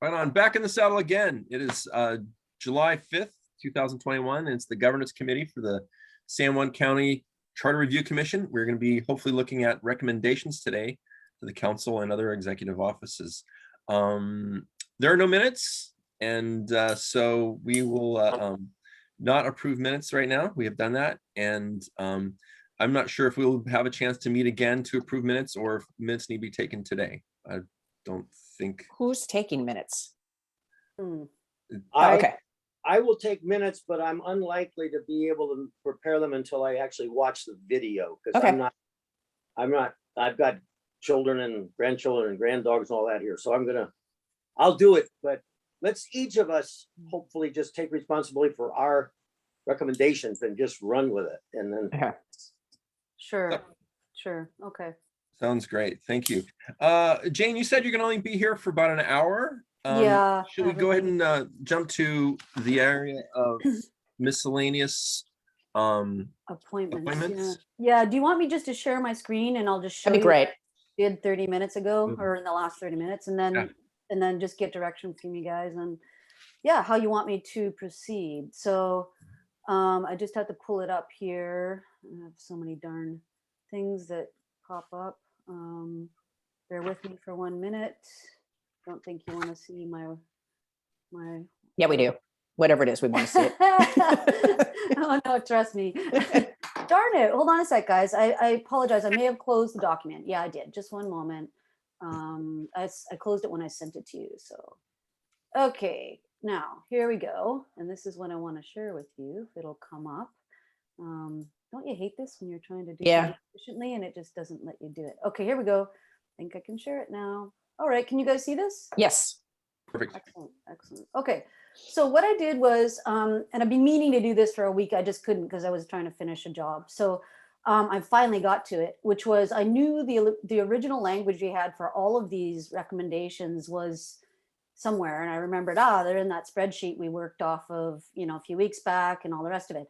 Right on. Back in the saddle again. It is July 5th, 2021. And it's the Governance Committee for the San Juan County Charter Review Commission. We're going to be hopefully looking at recommendations today to the council and other executive offices. There are no minutes, and so we will not approve minutes right now. We have done that, and I'm not sure if we'll have a chance to meet again to approve minutes or if minutes need to be taken today. I don't think. Who's taking minutes? Oh, okay. I will take minutes, but I'm unlikely to be able to prepare them until I actually watch the video, because Okay. I've got children and grandchildren and granddogs and all that here. So I'll do it, but let's each of us hopefully just take responsibility for our recommendations and just run with it. And then Okay. Sure. Okay. Sounds great. Thank you. Jane, you said you're going to only be here for about an hour. Yeah. Should we go ahead and jump to the area of miscellaneous appointments? Yeah. Do you want me just to share my screen and I'll just show That'd be you great. what I did 30 minutes ago Mhm. or in the last 30 minutes, and Yeah. then just get direction from you guys and yeah, how you want me to proceed. So I just have to pull it up here. I have so many darn things that pop up. Bear with me for 1 minute. Don't think you want to see my Yeah, we do. Whatever it is, we want to see it. Oh no, trust me. Darn it. Hold on a sec, guys. I apologize. I may have closed the document. Yeah, I did. Just one moment. I closed it when I sent it to you. So, okay, now here we go. And this is what I want to share with you. If it'll come up. Don't you hate this when you're trying to do something efficiently and it just doesn't let you do it? Okay, here we go. I think I can share it now. All right, can you guys see this? Yes. Perfect. Excellent. Okay, so what I did was, and I've been meaning to do this for a week, I just couldn't because I was trying to finish a job. So I finally got to it, which was I knew the original language we had for all of these recommendations was somewhere, and I remembered, they're in that spreadsheet we worked off of, a few weeks back and all the rest of it.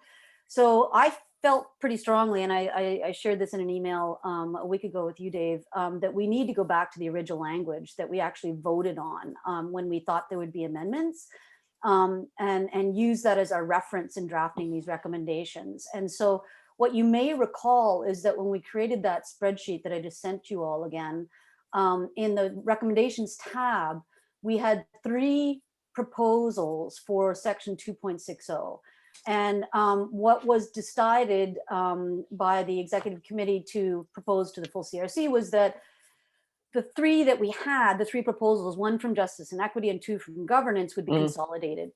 So I felt pretty strongly, and I shared this in an email a week ago with you, Dave, that we need to go back to the original language that we actually voted on when we thought there would be amendments, and use that as our reference in drafting these recommendations. And so what you may recall is that when we created that spreadsheet that I just sent you all again, in the recommendations tab, we had 3 proposals for section 2.60. And what was decided by the executive committee to propose to the full CRC was that the 3 that we had, the 3 proposals, 1 from justice and equity and 2 from governance, would be consolidated.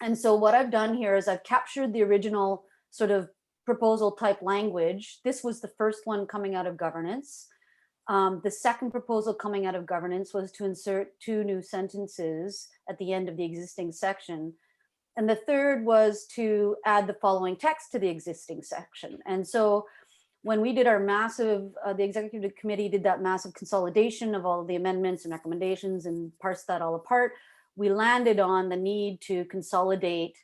And so what I've done here is I've captured the original sort of proposal type language. This was the first one coming out of governance. The second proposal coming out of governance was to insert 2 new sentences at the end of the existing section. And the third was to add the following text to the existing section. And so when we did our massive, the executive committee did that massive consolidation of all of the amendments and recommendations and parsed that all apart, we landed on the need to consolidate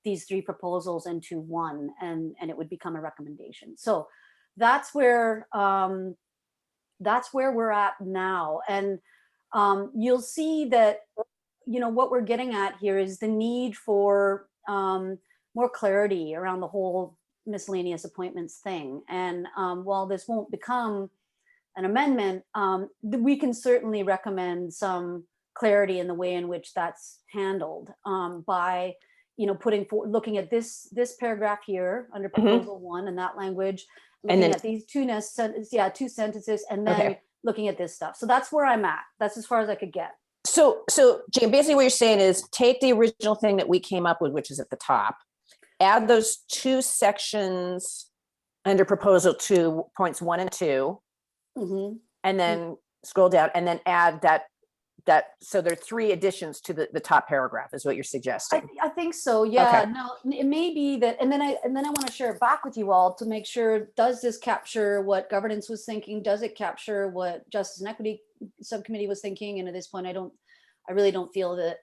these 3 proposals into one, and it would become a recommendation. So that's where we're at now. And you'll see that what we're getting at here is the need for more clarity around the whole miscellaneous appointments thing. And while this won't become an amendment, we can certainly recommend some clarity in the way in which that's handled by looking at this paragraph here under proposal 1 and that language, looking at these 2 sentences, and then looking at this stuff. So that's where I'm at. That's as far as I could get. So Jane, basically what you're saying is take the original thing that we came up with, which is at the top, add those 2 sections under proposal 2, points 1 and 2, and then scroll down and then add that. So there are 3 additions to the top paragraph is what you're suggesting. I think so. Yeah. Okay. No, it may be that, and then I want to share it back with you all to make sure, does this capture what governance was thinking? Does it capture what Justice and Equity Subcommittee was thinking? And at this point, I really don't feel that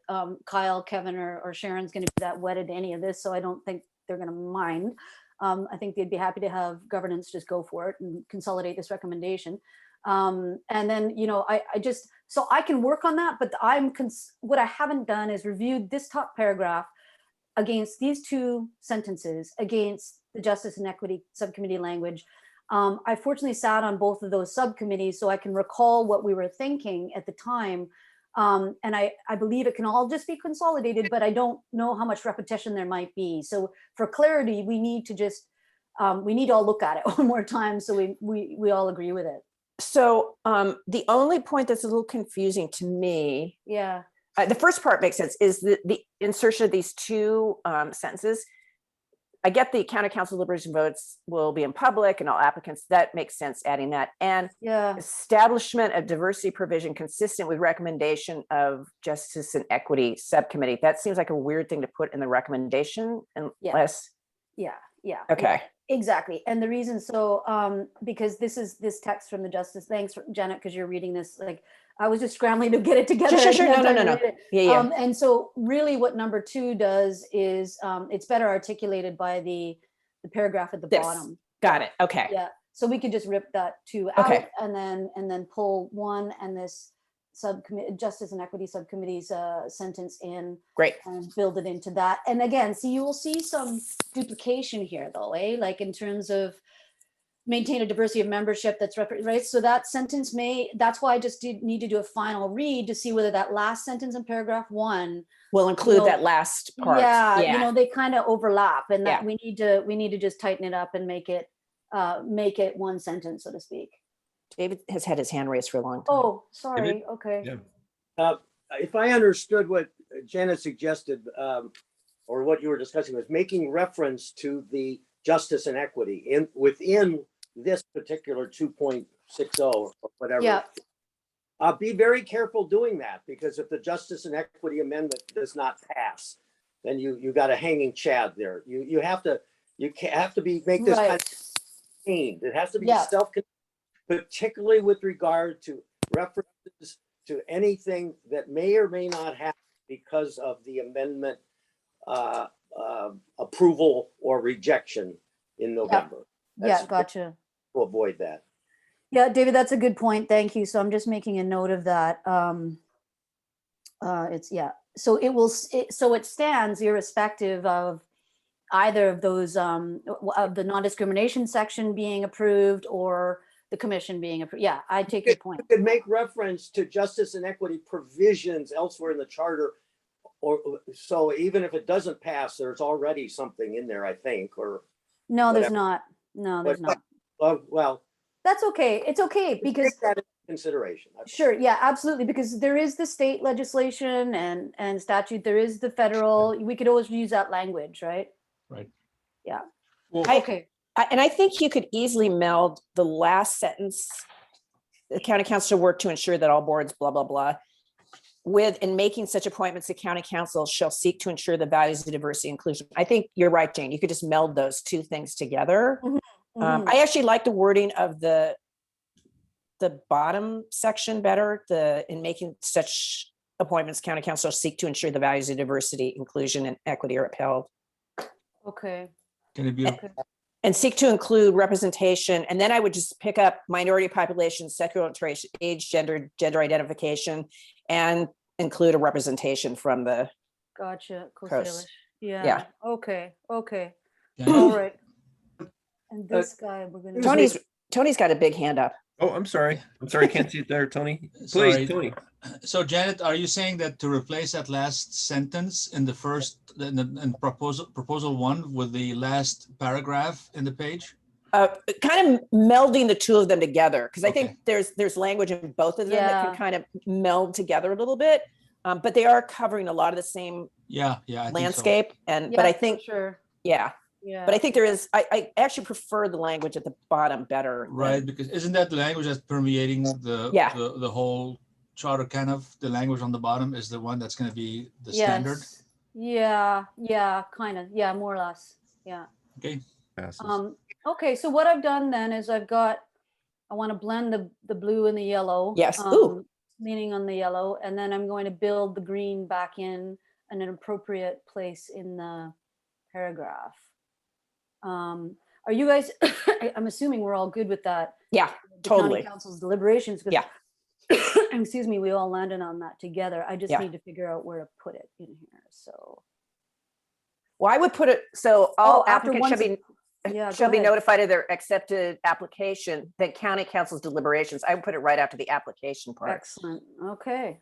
Kyle, Kevin, or Sharon's going to be that wedded to any of this, so I don't think they're going to mind. I think they'd be happy to have governance just go for it and consolidate this recommendation. And then, I just, so I can work on that, but what I haven't done is reviewed this top paragraph against these two sentences, against the Justice and Equity Subcommittee language. I fortunately sat on both of those subcommittees, so I can recall what we were thinking at the time. And I believe it can all just be consolidated, but I don't know how much repetition there might be. So for clarity, we need to just, we need to all look at it one more time so we all agree with it. So the only point that's a little confusing to me, Yeah. the first part makes sense, is the insertion of these two sentences. I get the county council deliberation votes will be in public and all applicants, that makes sense adding that. And Yeah. establishment of diversity provision consistent with recommendation of Justice and Equity Subcommittee. That seems like a weird thing to put in the recommendation unless. Yeah. Okay. Exactly. And the reason, so because this text from the Justice, thanks Janet, because you're reading this, like I was just scrambling to get it together. Sure. No. Yeah. And so really what number 2 does is it's better articulated by the paragraph at the bottom. Got it. Okay. Yeah. So we could just rip that 2 out Okay. and then pull 1 and this subcommittee, Justice and Equity Subcommittee's sentence in. Great. And build it into that. And again, see, you will see some duplication here though, like in terms of maintain a diversity of membership that's right. So that sentence that's why I just need to do a final read to see whether that last sentence in paragraph 1 will include that last part. Yeah. They kind of overlap, and that Yeah. we need to just tighten it up and make it one sentence, so to speak. David has had his hand raised for a long time. Oh, sorry. Okay. Yeah. If I understood what Janet suggested, or what you were discussing, was making reference to the justice and equity within this particular 2.60 or whatever. Yeah. Be very careful doing that, because if the justice and equity amendment does not pass, then you got a hanging chad there. You have to make this kind of contained. It has to be self-contained, particularly with regard to references to anything that may or may not happen because of the amendment approval or rejection in November. Yeah, gotcha. To avoid that. Yeah, David, that's a good point. Thank you. So I'm just making a note of that. So it stands irrespective of either of those of the non-discrimination section being approved or the commission being approved. Yeah, I take your point. You could make reference to justice and equity provisions elsewhere in the charter, or so even if it doesn't pass, there's already something in there, I think, or no, whatever. there's not. No, there's not. Well, that's okay. It's okay because take that into consideration. Sure, yeah, absolutely, because there is the state legislation and statute. There is the federal. We could always use that language, right? Right. Yeah. Well, Okay. And I think you could easily meld the last sentence, the county council work to ensure that all boards, blah, blah, blah, with in making such appointments, the county council shall seek to ensure the values of diversity and inclusion. I think you're right, Jane. You could just meld those two things together. Mhm. I actually like the wording of the bottom section better, in making such appointments, county council seek to ensure the values of diversity, inclusion, and equity are upheld. Okay. Can it be? And seek to include representation. And then I would just pick up minority population, sexual orientation, age, gender identification, and include a representation from the Gotcha. Coast. Yeah. Okay. Janet? All right. And this guy, we're gonna. Tony's got a big hand up. Oh, I'm sorry. Can't see it there, Tony. Sorry. Please, Tony. So Janet, are you saying that to replace that last sentence in the first, in proposal 1 with the last paragraph in the page? Kind of melding the two of them together, because I Okay. think there's language in both of them that Yeah. can kind of meld together a little bit. But they are covering a lot of the same Yeah, I think so. landscape. And Yeah, but I for think, sure. yeah, Yeah. but I think there is, I actually prefer the language at the bottom better. than- Right, because isn't that the language that's permeating Yeah. the whole charter? Kind of the language on the bottom is the one that's going to be the standard. Yes. Yeah, kind of. Yeah, more or less. Yeah. Okay. Passes. Okay, so what I've done then is I want to blend the blue and the yellow. Yes. Ooh. Leaning on the yellow, and then I'm going to build the green back in an appropriate place in the paragraph. Are you guys, I'm assuming we're all good with that. Yeah. the county Totally. council's deliberations. 'Cause Yeah. excuse me, we all landed on that together. I just Yeah. need to figure out where to put it in here. So, Well, I would put it, so all after applicants shall one be, yeah, shall go be ahead. notified of their accepted application, then county council's deliberations. I would put it right after the application part. Excellent. Okay.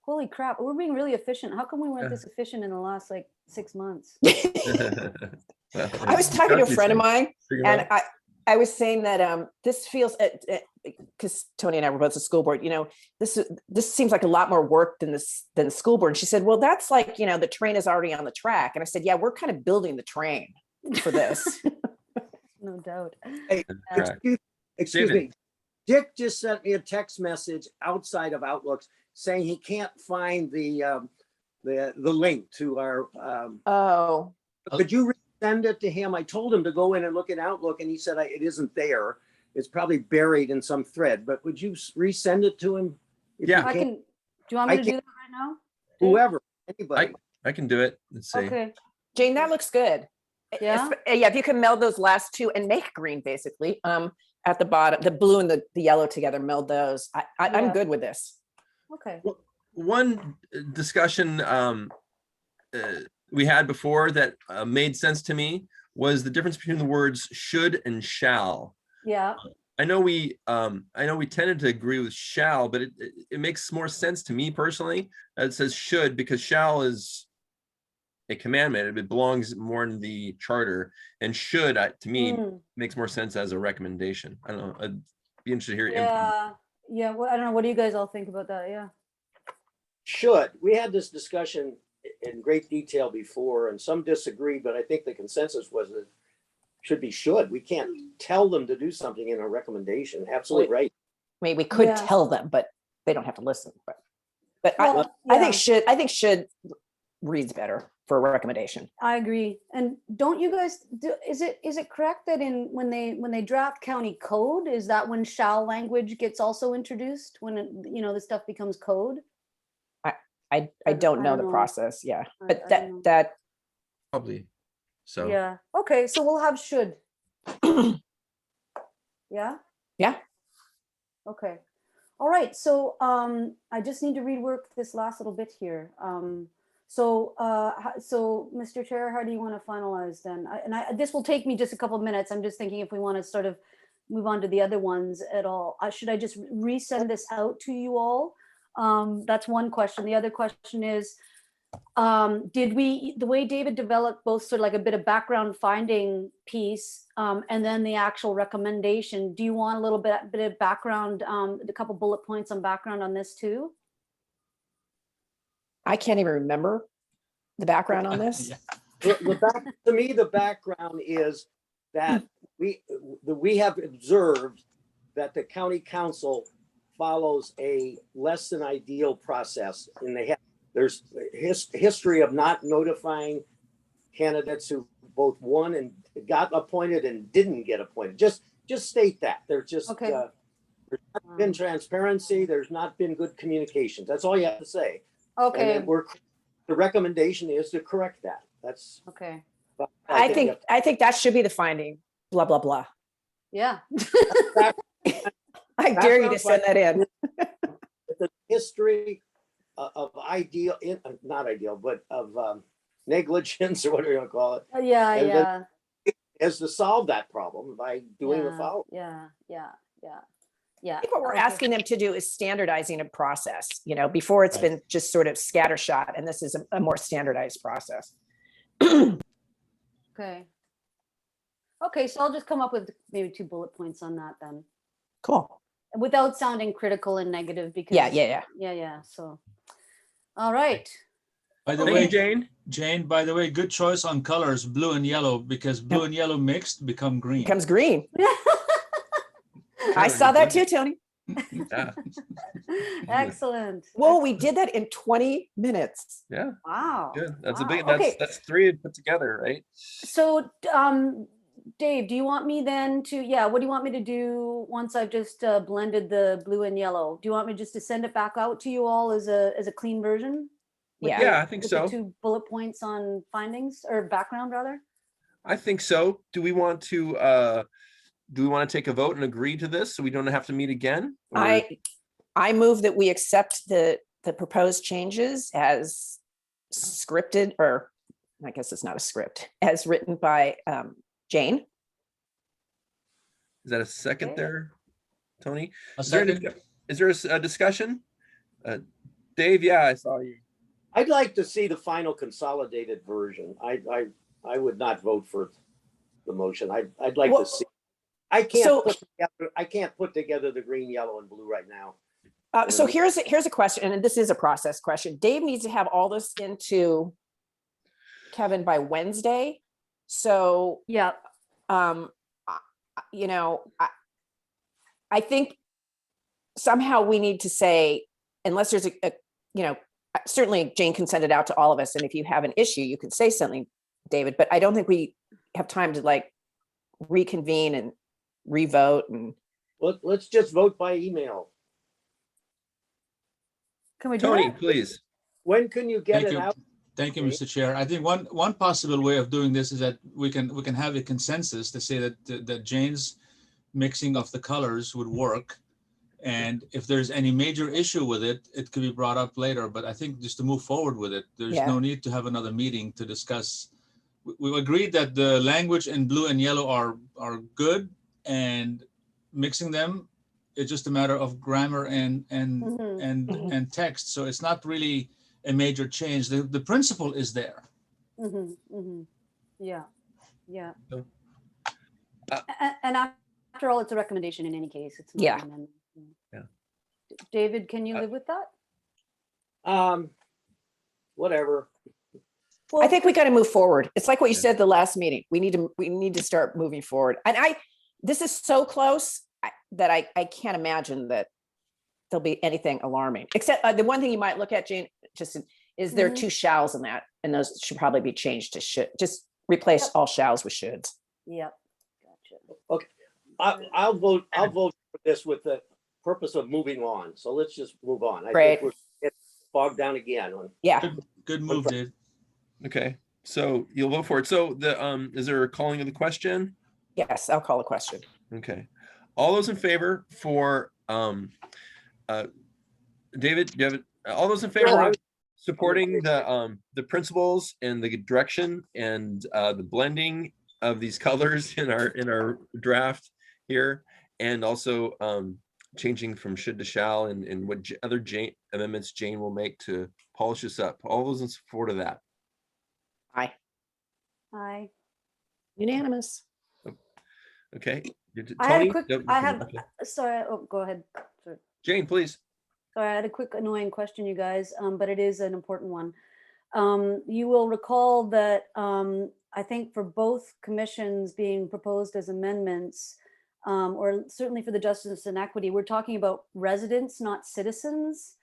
Holy crap, we're being really efficient. How come we weren't Yeah. this efficient in the last like 6 months? I was talking to a friend of mine, and I was saying that this feels, because Tony and I were both at school board, this seems like a lot more work than the school board. And she said, well, that's like, the train is already on the track. And I said, yeah, we're kind of building the train for this. No doubt. Hey, Correct. excuse David. me. Dick just sent me a text message outside of Outlooks saying he can't find the link to our, Oh, could you send it to him? I told him to go in and look at Outlook and he said it isn't there. It's probably buried in some thread, but would you resend it to him? if you Yeah. I can? can, do you want me I to do can- that right now? Whoever, anybody. I can do it. Let's see. Okay. Jane, that looks good. Yeah? Yeah, if you can meld those last two and make green, basically, at the bottom, the blue and the yellow together, meld those. I'm Yeah. good with this. Okay. One discussion we had before that made sense to me was the difference between the words should and shall. Yeah. I know we tended to agree with shall, but it makes more sense to me personally. It says should because shall is a commandment. It belongs more in the charter, and should to me Mm, makes more sense as a recommendation. I don't know. I'd be interested to hear input. yeah. Yeah. Well, I don't know. What do you guys all think about that? Yeah. Should. We had this discussion in great detail before and some disagreed, but I think the consensus was that should be should. We can't tell them to do something in a recommendation. Absolutely right. I mean, we could Yeah. tell them, but they don't have to listen. But Well, I yeah. think should reads better for a recommendation. I agree. And don't you guys is it correct that when they draft county code, is that when shall language gets also introduced when the stuff becomes code? I I don't know don't the know. process. Yeah, I but don't know. that Probably. So Yeah. Okay, so we'll have should. Yeah? Yeah. Okay. All right. So I just need to rework this last little bit here. So Mr. Chair, how do you want to finalize then? This will take me just a couple of minutes. I'm just thinking if we want to sort of move on to the other ones at all. Should I just resend this out to you all? That's one question. The other question is, the way David developed both sort of like a bit of background finding piece and then the actual recommendation, do you want a little bit of background, a couple bullet points on background on this too? I can't even remember the background on this. Yeah. To me, the background is that we have observed that the county council follows a less than ideal process, and there's history of not notifying candidates who both won and got appointed and didn't get appointed. Just state that there's just Okay. there's not been transparency. There's not been good communications. That's all you have to say. Okay. And the recommendation is to correct that. That's. Okay. I think that should be the finding. Blah blah blah. Yeah. I dare you to send that in. The history of not ideal, but of negligence or whatever you want to call it, Yeah. And Yeah. is to solve that problem by doing the following. Yeah. I think what we're Okay. asking them to do is standardizing a process. Before it's been just sort of scattershot, and this is a more standardized process. Okay. Okay, so I'll just come up with maybe 2 bullet points on that then, Cool. without sounding critical and negative because. Yeah. So, all right. By the thank way, you, Jane. Jane, by the way, good choice on colors, blue and yellow, because blue and yellow mixed become green. Becomes green. I saw that too, Tony. Yeah. Excellent. Whoa, we did that in 20 minutes. Yeah. Wow. Good. That's a Wow. big. Okay. That's 3 put together, right? So, Dave, do you want me then what do you want me to do once I've just blended the blue and yellow? Do you want me just to send it back out to you all as a clean version? With Yeah. the- Yeah, I think with so. the 2 bullet points on findings or background rather? I think so. Do we want to do we want to take a vote and agree to this so we don't have to meet again? Or- I move that we accept the proposed changes as scripted, or I guess it's not a script, as written by Jane. Is that a second Okay. there, Tony? A Is there second? a discussion? Dave, yeah, I saw you. I'd like to see the final consolidated version. I would not vote for the motion. I'd like Well, to see. I can't put together the green, yellow, and blue right now. So here's a question, and this is a process question. Dave needs to have all this into Kevin by Wednesday. So, Yeah, you know, I think somehow we need to say, unless there's you know, certainly Jane can send it out to all of us. And if you have an issue, you can say something, David, but I don't think we have time to like reconvene and revote. And Let's just vote by email. can we do Tony, that? please. When can you get Thank it you. out? Thank you, Mr. Chair. I think one possible way of doing this is that we can have a consensus to say that Jane's mixing of the colors would work. And if there's any major issue with it, it could be brought up later. But I think just to move forward with it, there's Yeah. no need to have another meeting to discuss. We agreed that the language in blue and yellow are good, and mixing them, it's just a matter of grammar and Mhm. and text. So it's not really a major change. The principle is there. Yeah, yeah. So, And after all, it's a recommendation in any case. It's not Yeah. an amendment. Yeah. David, can you live with that? Whatever. I think we got to move forward. It's like what you Yeah. said the last meeting. We need to start moving forward. And this is so close that I can't imagine that there'll be anything alarming. Except the one thing you might look at, Jane, just is there Mhm. two shalls in that, and those should probably be changed to should. Just replace Yep. all shalls with shoulds. Yep. Gotcha. I'll vote for this with the purpose of moving on. So let's just move on. I Great. think we're getting bogged down again on. Yeah. Good move, Dave. Okay, so you'll vote for it. So is there a calling of the question? Yes, I'll call a question. Okay. All those in favor for David, do you have it? All those in favor No, of supporting the principles and the direction and the blending of these colors in our draft here, and also changing from should to shall, and what other amendments Jane will make to polish this up. All those in support of that. Aye. Aye. Unanimous. Okay. I had a Tony? quick, Yep, I have, okay. sorry, oh, go ahead. Sorry. Jane, please. Sorry, I had a quick annoying question, you guys, but it is an important one. You will recall that I think for both commissions being proposed as amendments, or certainly for the Justice and Equity, we're talking about residents, not citizens.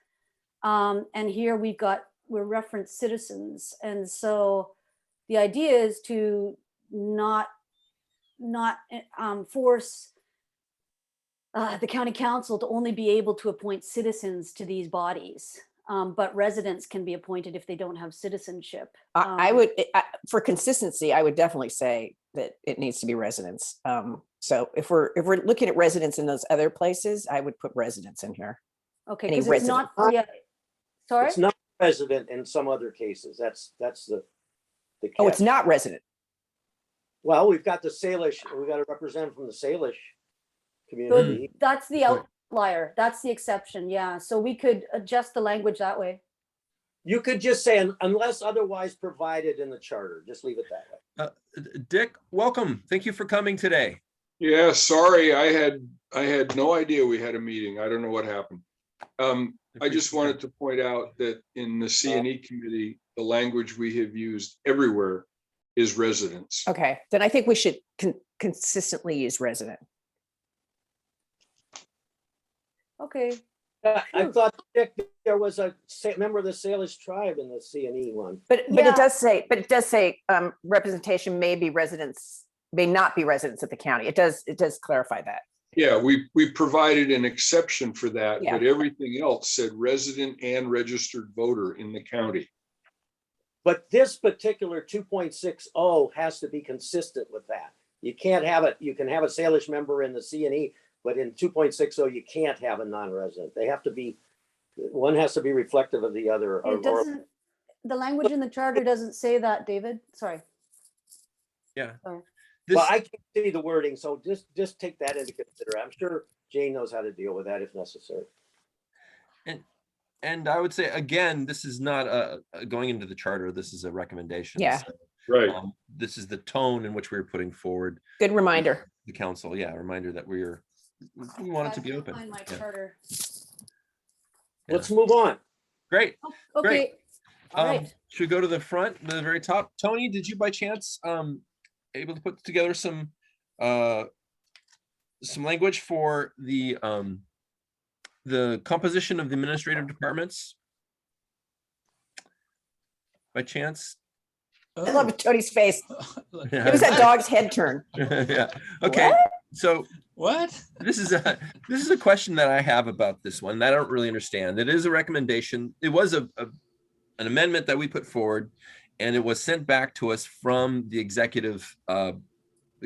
And here we're referenced citizens. And so the idea is to not force the county council to only be able to appoint citizens to these bodies, but residents can be appointed if they don't have citizenship. I would, for consistency, I would definitely say that it needs to be residents. So if we're looking at residents in those other places, I would put residents in here. Okay, any because it's not, resident. yeah, sorry? It's not resident in some other cases. That's the Oh, it's catch. not resident. Well, we've got the Salish, we got a representative from the Salish So community. that's the outlier, that's the exception, yeah. So we could adjust the language that way. You could just say unless otherwise provided in the charter, just leave it that way. Dick, welcome. Thank you for coming today. Yeah, sorry, I had no idea we had a meeting. I don't know what happened. I just wanted to point out that in the C&E committee, the language we have used everywhere is residents. Okay, then I think we should consistently use resident. Okay, I thought Dick, there was a member of the Salish tribe in the C&E one. But Yeah. it does say representation may not be residents of the county. It does clarify that. Yeah, we provided an exception for that, Yeah. but everything else said resident and registered voter in the county. But this particular 2.60 has to be consistent with that. You can't have it, you can have a Salish member in the CNE, but in 2.60, you can't have a non-resident. They have to be, one has to be reflective of the other. It doesn't, the language in the charter doesn't say that, David. Sorry. Yeah. Sorry. This, Well, I can't see the wording, so just take that into consideration. I'm sure Jane knows how to deal with that if necessary. and I would say, again, this is not going into the charter. This is a recommendation. Yeah. So, Right. this is the tone in which we're putting forward Good reminder. the council. Yeah, reminder that we want it to be I open. find my Yeah. charter. Let's move on. Great. Okay. All Um, right. should we go to the front, the very top? Tony, did you by chance able to put together some language for the composition of the administrative departments? By chance? I love Tony's face. Yeah. It was that dog's head turn. Yeah. Okay. What? So What? this is a question that I have about this one that I don't really understand. It is a recommendation. It was an amendment that we put forward, and it was sent back to us from the executive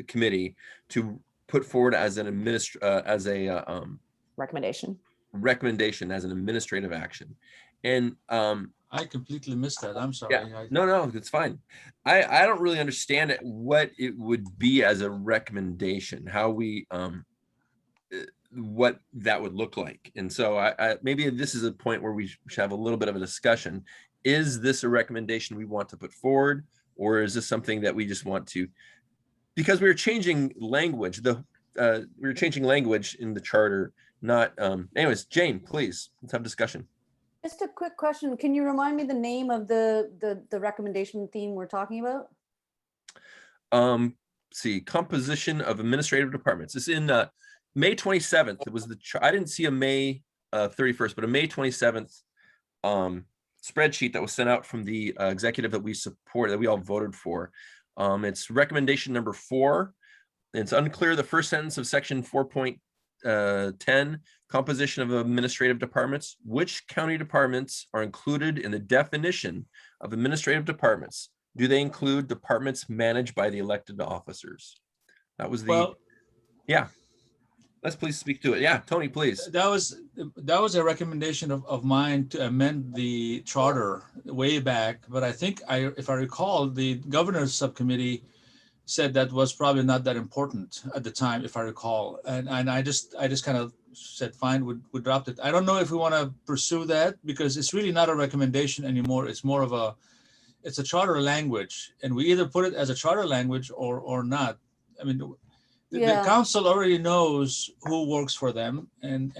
committee to put forward as an Recommendation. recommendation as an administrative action. And I completely missed that. I'm sorry. yeah, no, it's fine. I don't really understand it, what it would be as a recommendation, how we what that would look like. And so I maybe this is a point where we should have a little bit of a discussion. Is this a recommendation we want to put forward, or is this something that we just want to, because we were changing language, we were changing language in the charter, not anyways, Jane, please, let's have a discussion. Just a quick question. Can you remind me the name of the recommendation theme we're talking about? See, composition of administrative departments. It's in May 27th. It was I didn't see a May 31st, but a May 27th spreadsheet that was sent out from the executive that we support, that we all voted for. It's recommendation number 4. It's unclear the first sentence of section 4.10, composition of administrative departments. Which county departments are included in the definition of administrative departments? Do they include departments managed by the elected officers? That was the, Well, yeah. Let's please speak to it. Yeah, Tony, please. that was a recommendation of mine to amend the charter way back. But I think if I recall, the governor's subcommittee said that was probably not that important at the time, if I recall. And I just kind of said, fine, we dropped it. I don't know if we want to pursue that, because it's really not a recommendation anymore. It's more of it's a charter language, and we either put it as a charter language or not. I mean, the council already knows who works for them, and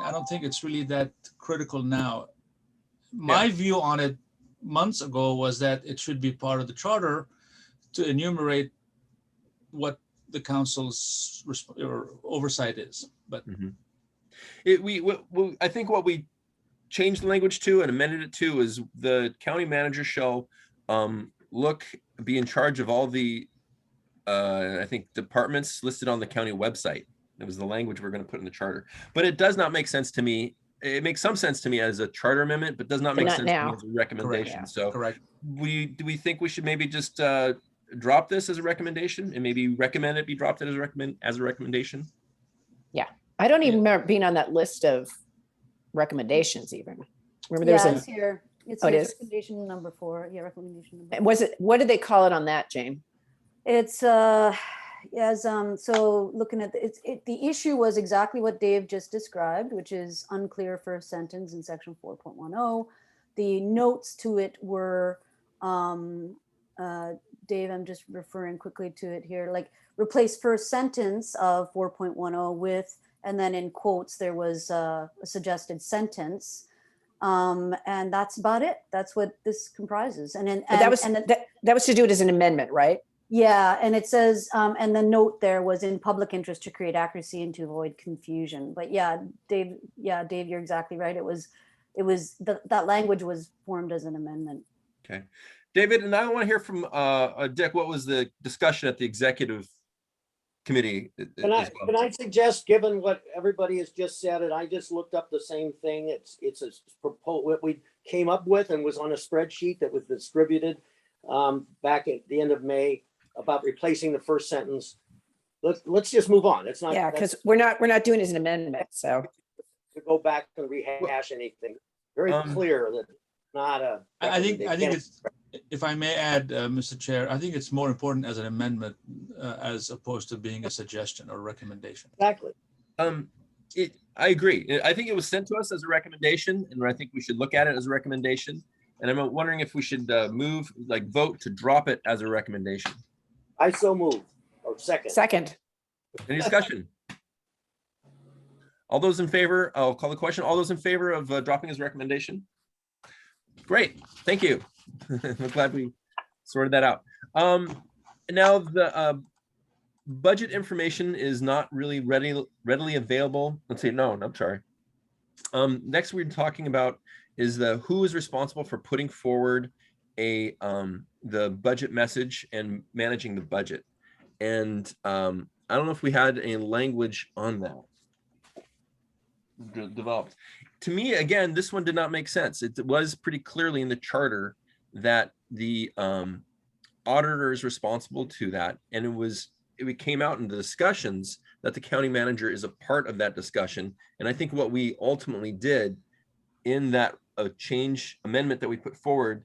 I don't think it's really that critical now. My view on it months ago was that it should be part of the charter to enumerate what the council's oversight is. But I think what we changed the language to and amended it to is the county manager shall be in charge of all the I think departments listed on the county website. It was the language we're going to put in the charter, but it does not make sense to me. It makes some sense to me as a charter amendment, but does not make sense to me as a recommendation. Correct. So correct. do we think we should maybe just drop this as a recommendation and maybe recommend it be dropped as a recommendation? I don't even remember being on that list of recommendations even. Remember Yeah, there's it's here. It's Oh, it here, is? recommendation number 4. Yeah, recommendation number 4. was it, what did they call it on that, Jane? It's as so looking at the issue was exactly what Dave just described, which is unclear first sentence in section 4.10. The notes to it were Dave, I'm just referring quickly to it here, like replace first sentence of 4.10 with, and then in quotes there was a suggested sentence, and that's about it. That's what this comprises. And then But that was to do it as an amendment, right? yeah, and it says, and the note there was in public interest to create accuracy and to avoid confusion. But yeah, Dave, you're exactly right. It was that language was formed as an amendment. Okay, David, and I want to hear from Dick. What was the discussion at the executive committee? Can I suggest, given what everybody has just said, and I just looked up the same thing, it's a proposal, what we came up with and was on a spreadsheet that was distributed back at the end of May. about replacing the first sentence. Let's just move on. It's not. Yeah, because we're not doing it as an amendment, so. To go back and rehash anything. Very Um, clear that not a. I think recommendation. it's, if I may add, Mr. Chair, I think it's more important as an amendment as opposed to being a suggestion or recommendation. Exactly. I agree. I think it was sent to us as a recommendation, and I think we should look at it as a recommendation. And I'm wondering if we should vote to drop it as a recommendation. I so move, or second. Second, Any discussion? All those in favor, I'll call the question. All those in favor of dropping his recommendation? Great, thank you. I'm glad we sorted that out. Now the budget information is not really readily available. Let's see, no, I'm sorry. Next we're talking about is who is responsible for putting forward the budget message and managing the budget. And I don't know if we had any language on that developed. To me, again, this one did not make sense. It was pretty clearly in the charter that the auditor is responsible to that. And it came out in the discussions that the county manager is a part of that discussion. And I think what we ultimately did in that change amendment that we put forward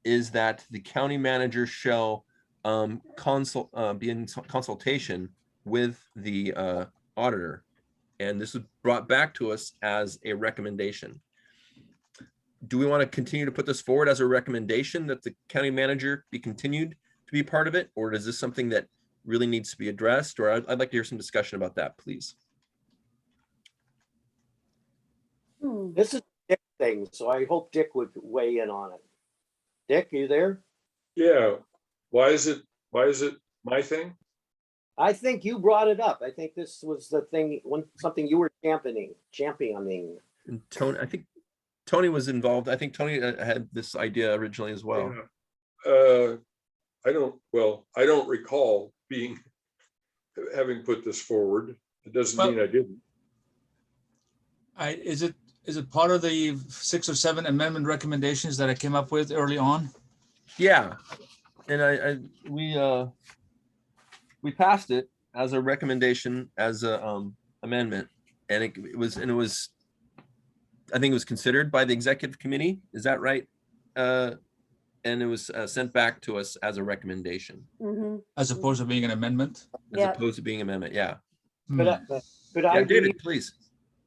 is that the county manager shall be in consultation with the auditor. And this was brought back to us as a recommendation. Do we want to continue to put this forward as a recommendation that the county manager be continued to be part of it? Or is this something that really needs to be addressed? Or I'd like to hear some discussion about that, please. This is a Dick thing, so I hope Dick would weigh in on it. Dick, are you there? Yeah. Why is it my thing? I think you brought it up. I think this was the thing, something you were championing. And Tony, I think Tony was involved. I think Tony had this idea originally as well. Yeah. I don't recall having put this forward. It doesn't mean I didn't. Is it part of the 6 or 7 amendment recommendations that I came up with early on? Yeah, and we passed it as a recommendation, as a amendment, and it was I think it was considered by the executive committee. Is that right? And it was sent back to us as a recommendation, As opposed to being an amendment? as opposed to being amendment. Yeah. Could I David, read, please.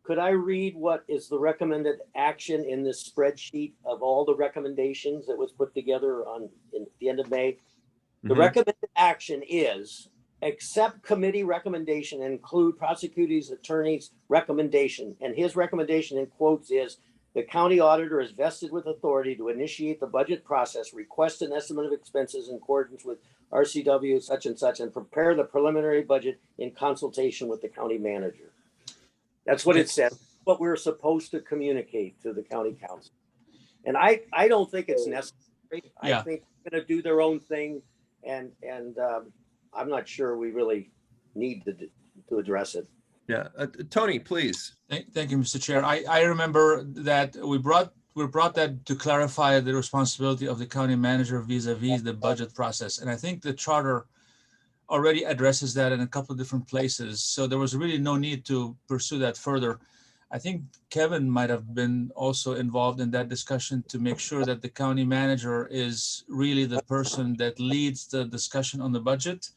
could I read what is the recommended action in this spreadsheet of all the recommendations that was put together in the end of May? The Mhm. recommended action is accept committee recommendation and include prosecutor's attorney's recommendation. And his recommendation in quotes is the county auditor is vested with authority to initiate the budget process, request an estimate of expenses in accordance with RCW such and such, and prepare the preliminary budget in consultation with the county manager. That's what it says, what we're supposed to communicate to the county council. And I don't think it's necessary. I think they're gonna do their own thing, and I'm not sure we really need to address it. Yeah, Tony, please. Thank you, Mr. Chair. I remember that we brought that to clarify the responsibility of the county manager vis-a-vis the budget process. And I think the charter already addresses that in a couple of different places. So there was really no need to pursue that further. I think Kevin might have been also involved in that discussion to make sure that the county manager is really the person that leads the discussion on the budget.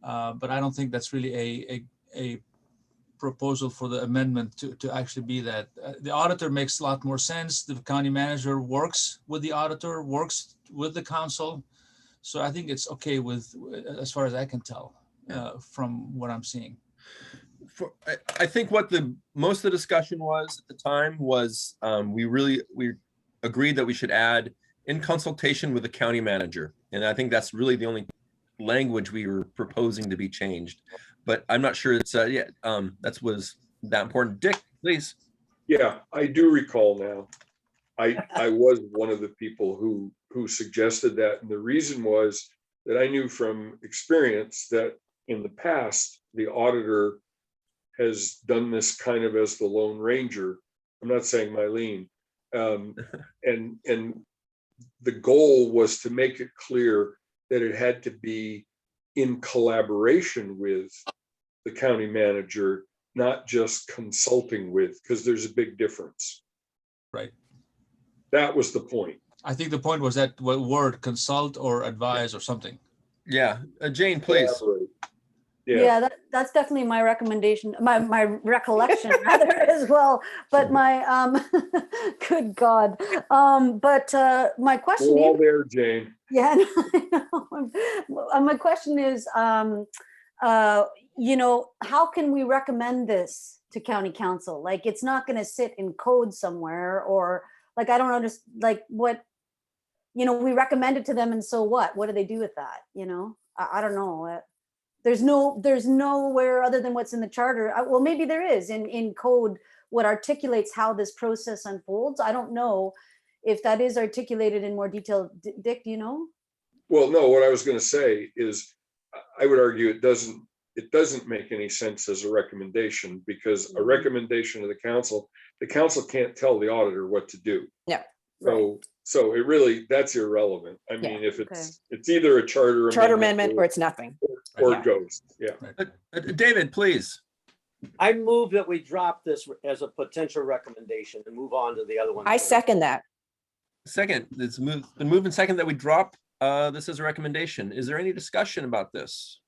But I don't think that's really a proposal for the amendment to actually be that. The auditor makes a lot more sense. The county manager works with the auditor, works with the council. So I think it's okay with, as far as I can tell, from what I'm seeing. I think what most of the discussion was at the time was we agreed that we should add in consultation with the county manager. And I think that's really the only language we were proposing to be changed. But I'm not sure it's that was that important. Dick, please. Yeah, I do recall now. I was one of the people who suggested that. And the reason was that I knew from experience that in the past, the auditor has done this kind of as the Lone Ranger. I'm not saying Mylene. And the goal was to make it clear that it had to be in collaboration with the county manager, not just consulting with, because there's a big difference. Right. That was the point. I think the point was that word consult or advise or something. Yeah, Jane, please. Collaborate. Yeah, that's definitely my recommendation, my recollection rather as well. But my good God. But my question We're all is, there, Jane. yeah, I know. My question is, you know, how can we recommend this to county council? Like, it's not going to sit in code somewhere, or like, I don't understand, like what, you know, we recommend it to them, and so what? What do they do with that? You know, I don't know. There's nowhere other than what's in the charter. Well, maybe there is in code what articulates how this process unfolds. I don't know if that is articulated in more detail. Dick, do you know? Well, no, what I was going to say is, I would argue it doesn't make any sense as a recommendation, because a recommendation to the council can't tell the auditor what to do. Yeah. So it really, that's irrelevant. I mean, if it's either a charter amendment or it's nothing. or it goes. Yeah. David, please. I move that we drop this as a potential recommendation and move on to the other one. I second that. Second, it's been moved and second that we drop this as a recommendation. Is there any discussion about this?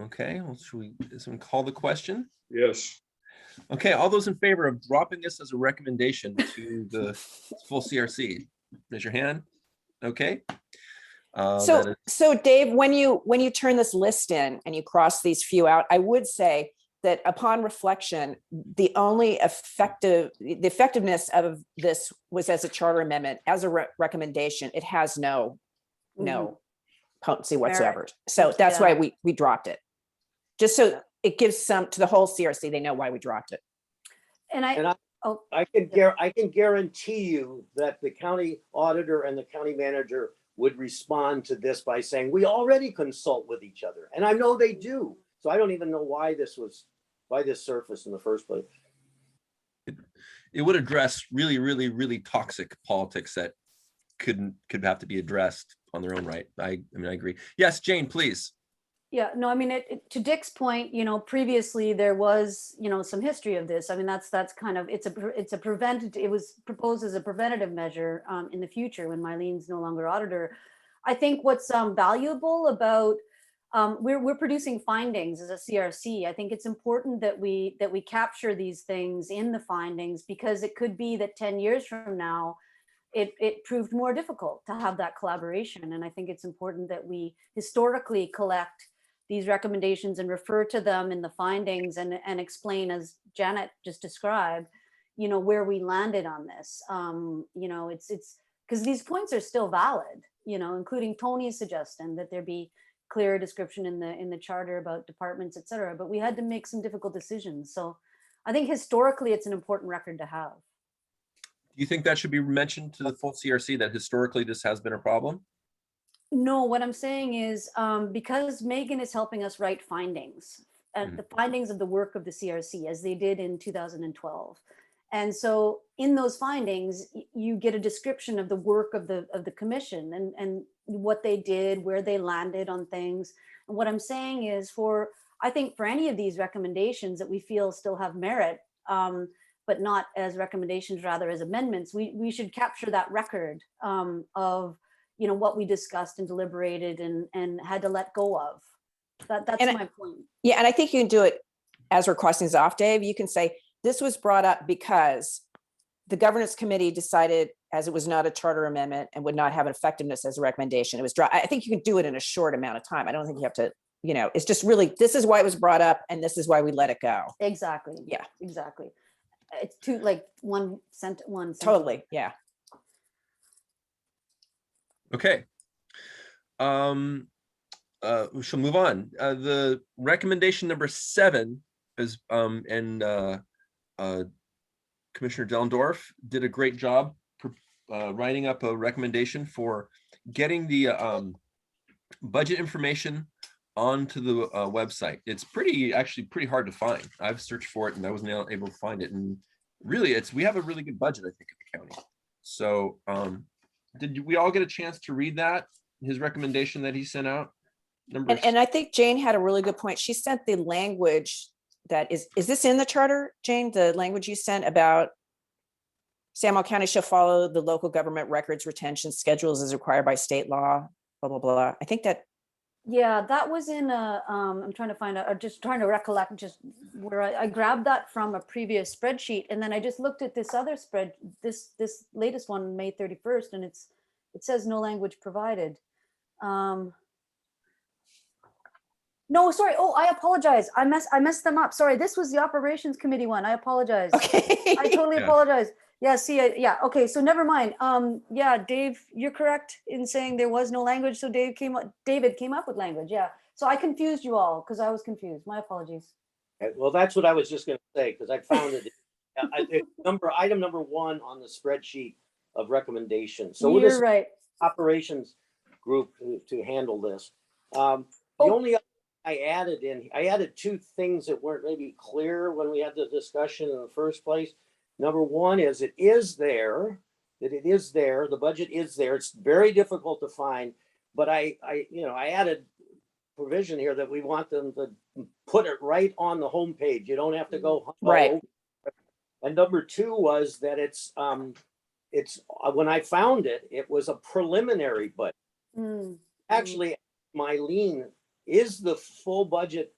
Okay, well, should someone call the question? Yes. Okay, all those in favor of dropping this as a recommendation to the full CRC, raise your hand. Okay. So Dave, when you turn this list in and you cross these few out, I would say that upon reflection, the effectiveness of this was as a charter amendment, as a recommendation. It has no potency whatsoever. So that's why we dropped it. Just so it gives some to the whole CRC, they know why we dropped it. I can guarantee you that the county auditor and the county manager would respond to this by saying, we already consult with each other. And I know they do. So I don't even know why this surfaced in the first place. It would address really, really, really toxic politics that could have to be addressed on their own right. I mean, I agree. Yes, Jane, please. Yeah, no, I mean, to Dick's point, you know, previously there was, you know, some history of this. I mean, that's kind of, it was proposed as a preventative measure in the future when Mylene's no longer auditor. I think what's valuable about, we're producing findings as a CRC. I think it's important that we capture these things in the findings, because it could be that 10 years from now, it proved more difficult to have that collaboration. And I think it's important that we historically collect these recommendations and refer to them in the findings and explain, as Janet just described, you know, where we landed on this. You know, it's because these points are still valid, you know, including Tony's suggestion that there be clear description in the charter about departments, et cetera. But we had to make some difficult decisions. So I think historically it's an important record to have. Do you think that should be mentioned to the full CRC, that historically this has been a problem? No, what I'm saying is because Megan is helping us write findings, the findings of the work of the CRC, as they did in 2012. And so in those findings, you get a description of the work of the commission and what they did, where they landed on things. And what I'm saying is, I think for any of these recommendations that we feel still have merit, but not as recommendations, rather as amendments, we should capture that record of, you know, what we discussed and deliberated and had to let go of. That's my point. Yeah, and I think you can do it as we're crossing this off, Dave. You can say, this was brought up because the governance committee decided, as it was not a charter amendment and would not have an effectiveness as a recommendation, it was I think you can do it in a short amount of time. I don't think you have to, you know, it's just really, this is why it was brought up and this is why we let it go. Exactly. Yeah, exactly. It's too, like one sentence. Totally. Yeah. Okay. We shall move on. The recommendation number 7 is, Commissioner Dellendorf did a great job writing up a recommendation for getting the budget information onto the website. It's actually pretty hard to find. I've searched for it and I wasn't able to find it. And really, we have a really good budget, I think, in the county. So did we all get a chance to read that? his recommendation that he sent out? Number And I think Jane had a really good point. She sent the language that is this in the charter, Jane? The language you sent about Samuel County shall follow the local government records retention schedules as required by state law, blah, blah, blah. I think that, Yeah, that was in a, I'm trying to find out, I'm just trying to recollect just where I grabbed that from a previous spreadsheet. And then I just looked at this other spread, this latest one, May 31st, and it says no language provided. No, sorry. Oh, I apologize. I messed them up. Sorry. This was the operations committee one. I apologize. okay. I totally Yeah. apologize. Yeah, see, yeah, okay, so never mind. Yeah, Dave, you're correct in saying there was no language, so David came up with language, yeah. So I confused you all because I was confused. My apologies. Okay, well, that's what I was just gonna say, because I found it. Item number 1 on the spreadsheet of recommendations. So we'll You're just right. operations group to handle this. The Oh. only other I added 2 things that weren't maybe clear when we had the discussion in the first place. Number 1 is it is there, the budget is there. It's very difficult to find, but I added provision here that we want them to put it right on the homepage. You don't have to go all Right. over. And number 2 was that it's when I found it, it was a preliminary budget. Mm. Actually, Mylene, is the full budget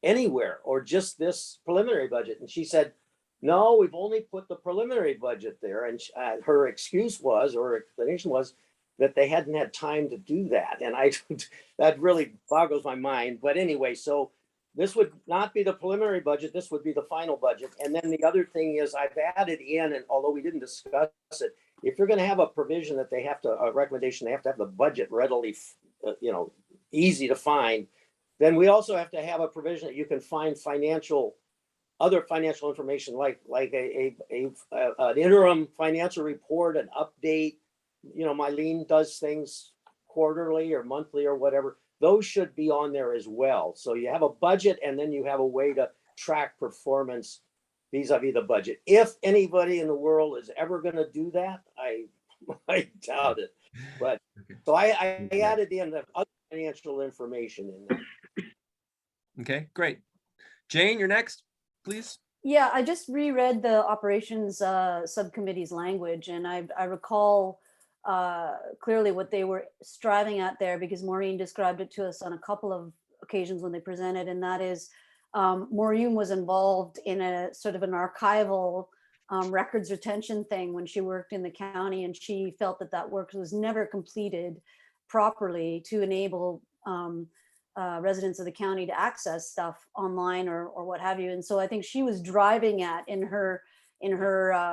anywhere or just this preliminary budget? And she said, no, we've only put the preliminary budget there. And her excuse was, or her explanation was, that they hadn't had time to do that. And that really boggles my mind. But anyway, so this would not be the preliminary budget. This would be the final budget. And then the other thing is I've added in, and although we didn't discuss it, if you're going to have a provision that they have to, a recommendation, they have to have the budget readily, easy to find, then we also have to have a provision that you can find other financial information like an interim financial report, an update. Mylene does things quarterly or monthly or whatever. Those should be on there as well. So you have a budget and then you have a way to track performance vis-a-vis the budget. If anybody in the world is ever going to do that, I doubt it. But so I added in the other financial information in there. Okay, great. Jane, you're next, please. Yeah, I just reread the operations subcommittee's language, and I recall clearly what they were striving at there, because Maureen described it to us on a couple of occasions when they presented, and that is Maureen was involved in a sort of an archival records retention thing when she worked in the county, and she felt that work was never completed properly to enable residents of the county to access stuff online or what have you. And so I think she was driving at in her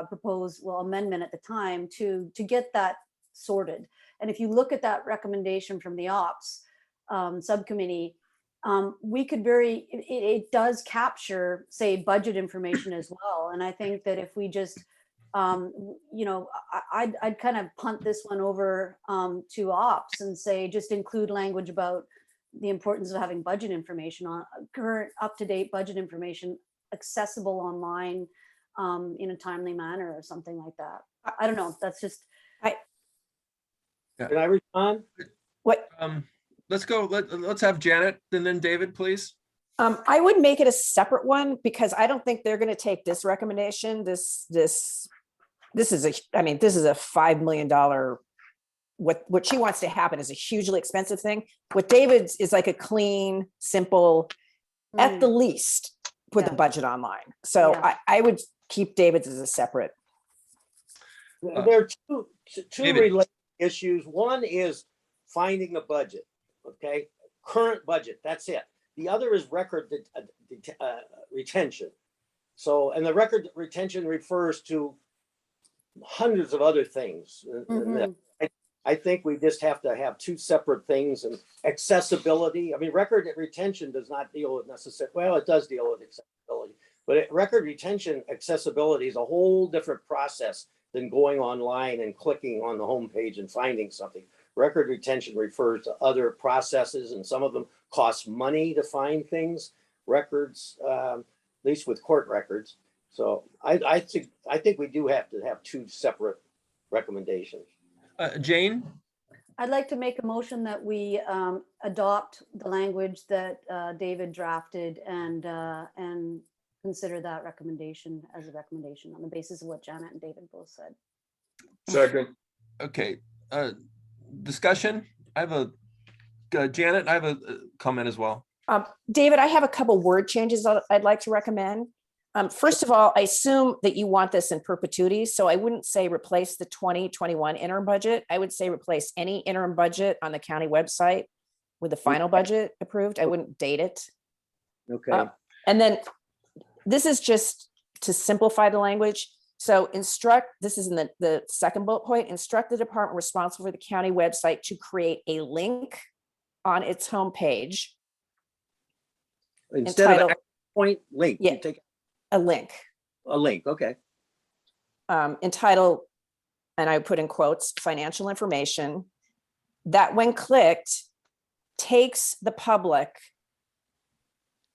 proposed amendment at the time to get that sorted. And if you look at that recommendation from the ops subcommittee, we could it does capture, say, budget information as well. And I think that if we just I'd kind of punt this one over to ops and say just include language about the importance of having budget information on current up-to-date budget information accessible online in a timely manner or something like that. I don't know. That's just. Can I respond? What? Let's go. Let's have Janet and then David, please. I would make it a separate one because I don't think they're going to take this recommendation. This is a $5 million. What she wants to happen is a hugely expensive thing. What David's is like a clean, simple, at the least, put the budget online. So Yeah. I would keep David's as a separate. There are two David. related issues. One is finding the budget, okay? Current budget, that's it. The other is record retention. So, and the record retention refers to hundreds of other things. Mhm. I think we just have to have 2 separate things. And accessibility, I mean, record retention does not deal with it does deal with accessibility, but record retention accessibility is a whole different process than going online and clicking on the homepage and finding something. Record retention refers to other processes, and some of them cost money to find things, records, at least with court records. So I think we do have to have 2 separate recommendations. Jane? I'd like to make a motion that we adopt the language that David drafted and consider that recommendation as a recommendation on the basis of what Janet and David both said. Second, Okay, discussion. I have Janet, I have a comment as well. David, I have a couple word changes I'd like to recommend. First of all, I assume that you want this in perpetuity, so I wouldn't say replace the 2021 interim budget. I would say replace any interim budget on the county website with the final budget approved. I wouldn't date it. Okay, And then this is just to simplify the language. So instruct, this is in the second bullet point, instruct the department responsible for the county website to create a link on its homepage, instead of entitled- action point link, you Yeah. take a link a link, okay. entitled, and I put in quotes, financial information, that when clicked, takes the public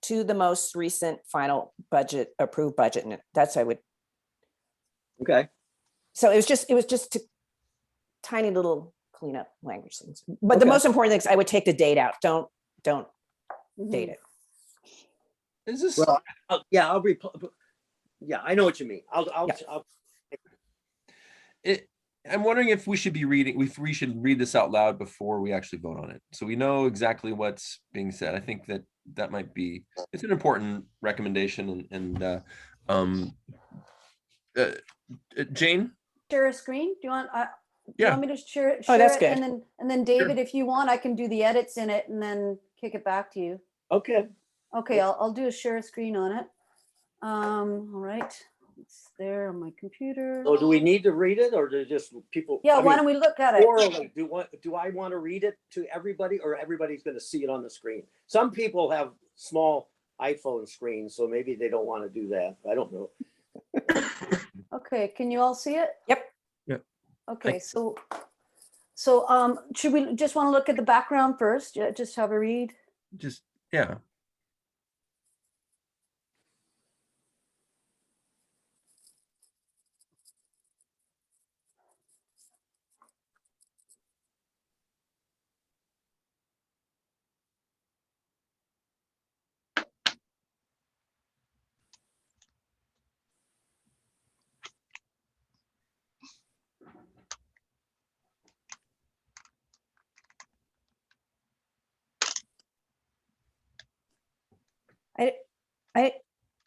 to the most recent final budget, approved budget. And that's, I would, Okay, so it was just to tiny little cleanup language things. But the Okay. most important thing is I would take the date out. Don't Mhm. date it. Is this, well, yeah, yeah, I know what you mean. Yeah. I'm wondering if we should be reading, if we should read this out loud before we actually vote on it. So we know exactly what's being said. I think that might be, it's an important recommendation Jane? Share a screen? Do you want, do you Yeah. want me to share it? Oh, that's share it? good. And then David, if you want, I can do the edits in it and then kick it back to you. Okay, Okay, I'll do a share a screen on it. All right, it's there on my computer. so do we need to read it or do just people? Yeah, I why mean, don't we look at it? orally, do I want to read it to everybody or everybody's going to see it on the screen? Some people have small iPhone screens, so maybe they don't want to do that. I don't know. Okay, can you all see it? Yep. Yep. Okay, so should we just want to look at the background first? Yeah, just have a read. Just, yeah. I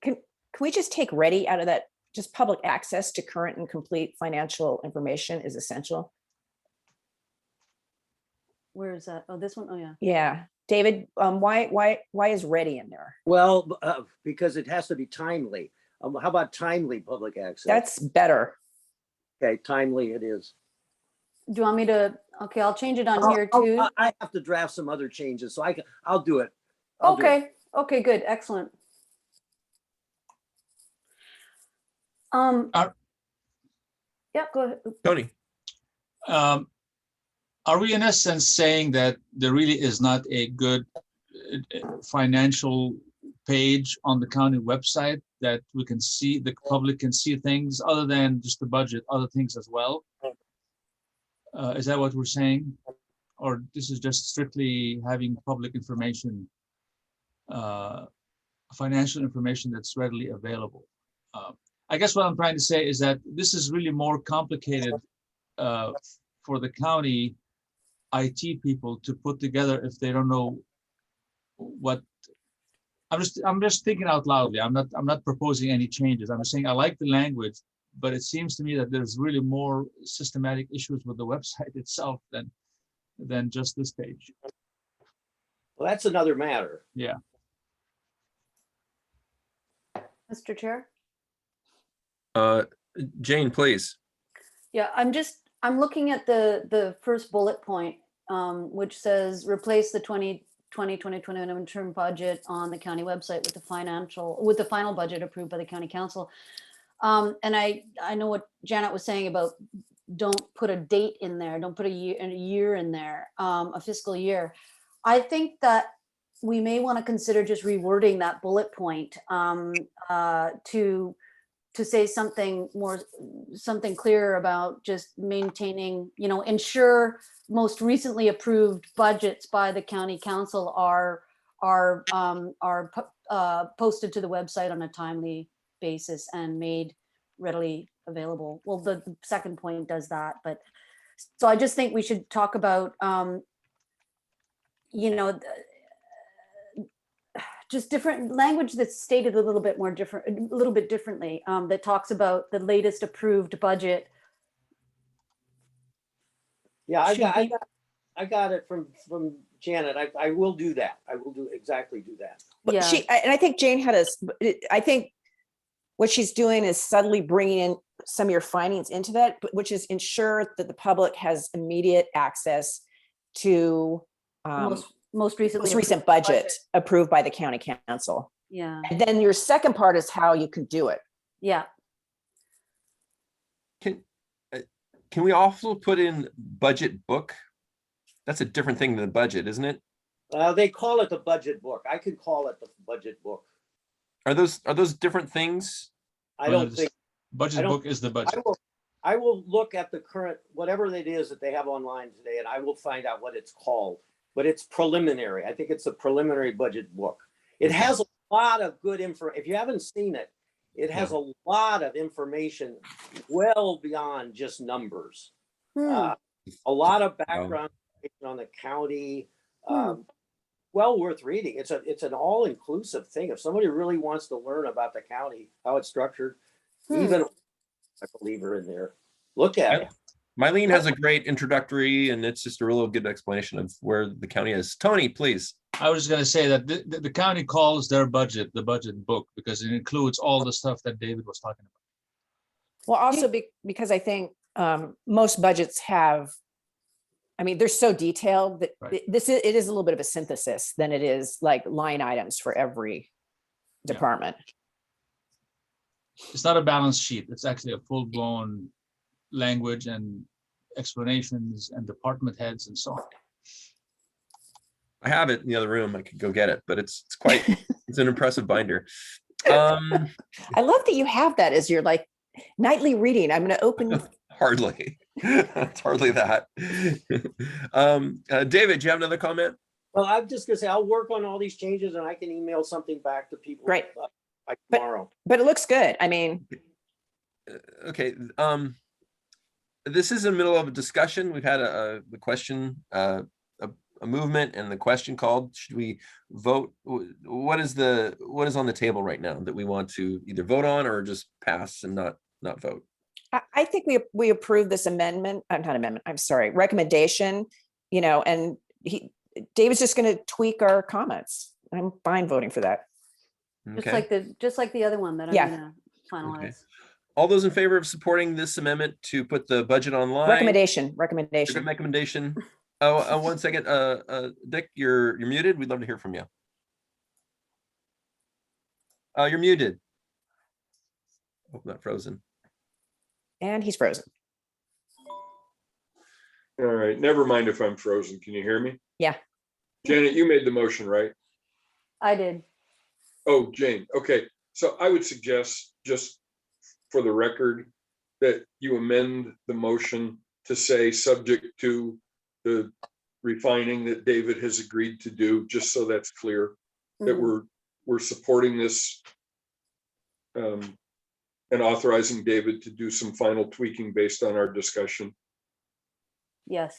can we just take ready out of that? Just public access to current and complete financial information is essential. Where is that? Oh, this one? Oh, yeah. Yeah, David, why is ready in there? Well, because it has to be timely. How about timely public access? That's better. Okay, timely it is. Do you want me to, okay, I'll change it on here too. I have to draft some other changes, so I'll do it. I'll do it. Okay, okay, good, excellent. Yeah, go ahead. Tony? Are we in essence saying that there really is not a good financial page on the county website that we can see, the public can see things other than just the budget, other things as well? Is that what we're saying? Or this is just strictly having public information, financial information that's readily available? I guess what I'm trying to say is that this is really more complicated for the county IT people to put together if they don't know what. I'm just thinking out loudly. I'm not proposing any changes. I'm just saying I like the language, but it seems to me that there's really more systematic issues with the website itself than just this page. Well, that's another matter. Yeah. Mr. Chair? Jane, please. Yeah, I'm looking at the first bullet point, which says replace the 2021 interim budget on the county website with the final budget approved by the county council. And I know what Janet was saying about don't put a date in there, don't put a year in there, a fiscal year. I think that we may want to consider just rewording that bullet point to to say something more, something clearer about just maintaining, ensure most recently approved budgets by the county council are posted to the website on a timely basis and made readily available. Well, the second point does that, but so I just think we should talk about, just different language that's stated a little bit more different, a little bit differently, that talks about the latest approved budget. Yeah, Should be- I got it from Janet. I will do that. I will exactly do that. But Yeah. and I think Jane I think what she's doing is subtly bringing in some of your findings into that, which is ensure that the public has immediate access to Most recently. most recent approved budget approved by the county council. Yeah, And then your second part is how you can do it. yeah. Can we also put in budget book? That's a different thing than the budget, isn't it? They call it the budget book. I could call it the budget book. Are those different things? I Well, don't it's- think, Budget I don't- book is the budget. I will look at the current, whatever it is that they have online today, and I will find out what it's called. But it's preliminary. I think it's a preliminary budget book. It has a lot of good info. If you haven't seen it, it has a lot of information well beyond just numbers. Hmm. A lot of background information on the county. Well worth reading. It's an all-inclusive thing. If somebody really wants to learn about the county, how it's structured, even a believer in there, look at it. Mylene has a great introductory, and it's just a real good explanation of where the county is. Tony, please. I was just gonna say that the county calls their budget the budget book because it includes all the stuff that David was talking about. Well, also because I think most budgets have, I mean, they're so detailed that Right. it is a little bit of a synthesis than it is like line items for every Yeah. department. It's not a balance sheet. It's actually a full-blown language and explanations and department heads and so on. I have it in the other room. I could go get it, but it's quite, it's an impressive binder. Um, I love that you have that as your like nightly reading. I'm going to open. hardly. It's hardly that. David, do you have another comment? Well, I'm just gonna say, I'll work on all these changes and I can email something back to people. Great. By But- tomorrow. But it looks good. I mean, Okay. This is in the middle of a discussion. We've had a question, a movement, and the question called. Should we vote? What is on the table right now that we want to either vote on or just pass and not vote? I think we approve this amendment. I'm not amendment. I'm sorry, recommendation. And David's just going to tweak our comments. I'm fine voting for that. Okay. Just like the other one that I'm Yeah. gonna finalize. All those in favor of supporting this amendment to put the budget online? Recommendation. Recommendation. Oh, 1 second. Dick, you're muted. We'd love to hear from you. You're muted. Oh, not frozen. And he's frozen. All right, never mind if I'm frozen. Can you hear me? Yeah. Janet, you made the motion, right? I did. Oh, Jane, okay. So I would suggest, just for the record, that you amend the motion to say, subject to the refining that David has agreed to do, just so that's clear, that we're supporting this and authorizing David to do some final tweaking based on our discussion. Yes.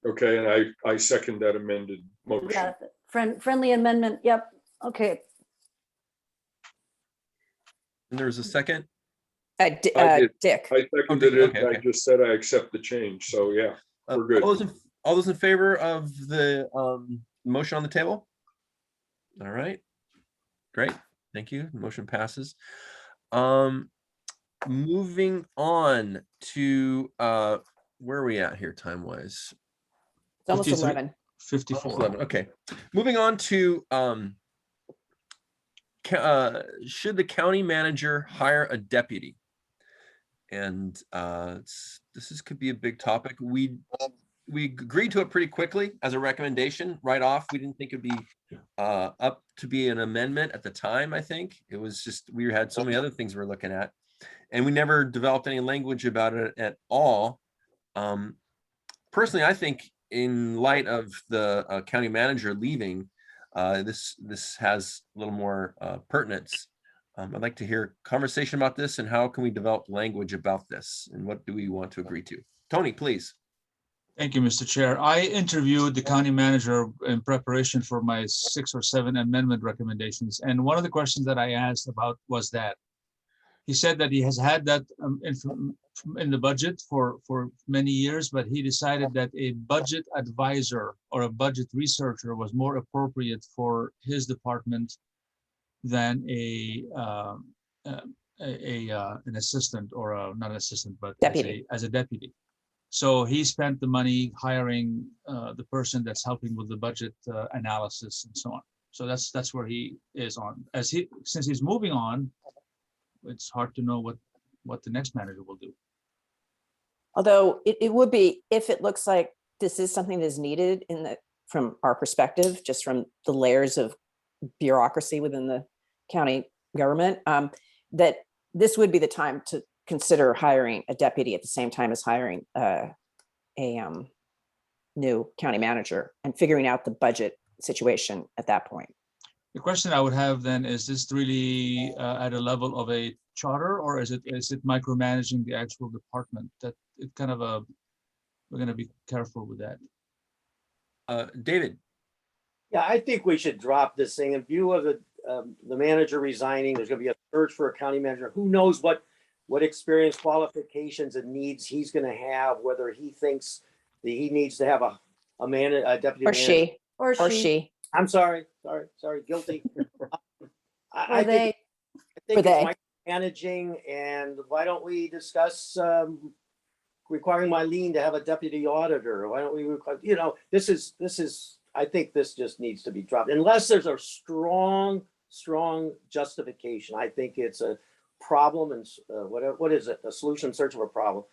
Okay, and I second that amended motion. Got it. Friendly amendment. Yep. Okay. And there was a second. I did. Dick. I seconded it. Okay. I just said I accept the change. So yeah, we're good. All those in favor of the motion on the table? All right. Great. Thank you. Motion passes. Moving on to where are we at here time wise? It's almost 53. 11. 54. Okay. Moving on to should the county manager hire a deputy? And this could be a big topic. We we agreed to it pretty quickly as a recommendation right off. We didn't think it'd be up to be an amendment at the time. I think it was just, we had so many other things we're looking at, and we never developed any language about it at all. Personally, I think in light of the county manager leaving, this has a little more pertinence. I'd like to hear conversation about this and how can we develop language about this and what do we want to agree to? Tony, please. Thank you, Mr. Chair. I interviewed the county manager in preparation for my 6 or 7 amendment recommendations. And one of the questions that I asked about was that he said that he has had that in the budget for many years, but he decided that a budget advisor or a budget researcher was more appropriate for his department than an assistant or not an assistant, but Deputy. as a deputy. So he spent the money hiring the person that's helping with the budget analysis and so on. So that's where he is on. Since he's moving on, it's hard to know what the next manager will do. Although it would be, if it looks like this is something that is needed from our perspective, just from the layers of bureaucracy within the county government, that this would be the time to consider hiring a deputy at the same time as hiring a new county manager and figuring out the budget situation at that point. The question I would have then is this really at a level of a charter, or is it micromanaging the actual department? That it kind of we're going to be careful with that. David. Yeah, I think we should drop this thing in view of the manager resigning. There's going to be a search for a county manager. Who knows what experience, qualifications, and needs he's going to have, whether he thinks that he needs to have a deputy Or manager. or she. I'm sorry, guilty. I think Or they. it's micromanaging, and why don't we discuss requiring Mylene to have a deputy auditor? Why don't we require, this is, I think this just needs to be dropped unless there's a strong justification. I think it's a problem and what is it? A solution in search of a problem.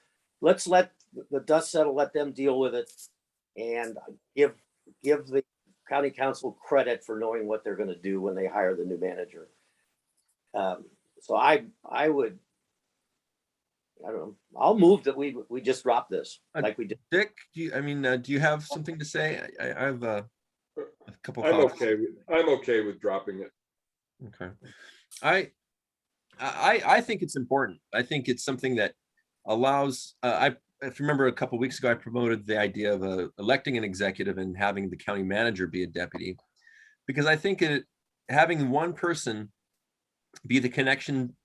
Let's let the dust settle, let them deal with it, and give the county council credit for knowing what they're going to do when they hire the new manager. So I don't know. I'll move that we just drop this like we did. Dick, do you have something to say? I have a couple I'm thoughts. I'm okay with dropping it. Okay. I think it's important. I think it's something that allows, if you remember a couple of weeks ago, I promoted the idea of electing an executive and having the county manager be a deputy, because I think having one person be the connection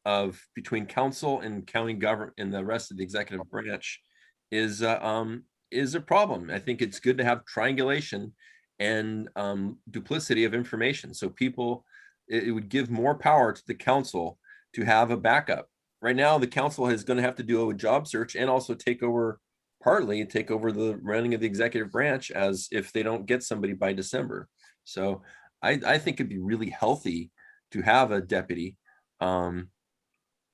between council and county government and the rest of the executive branch is a problem. I think it's good to have triangulation and duplicity of information. So it would give more power to the council to have a backup. Right now, the council is going to have to do a job search and also partly take over the running of the executive branch as if they don't get somebody by December. So I think it'd be really healthy to have a deputy and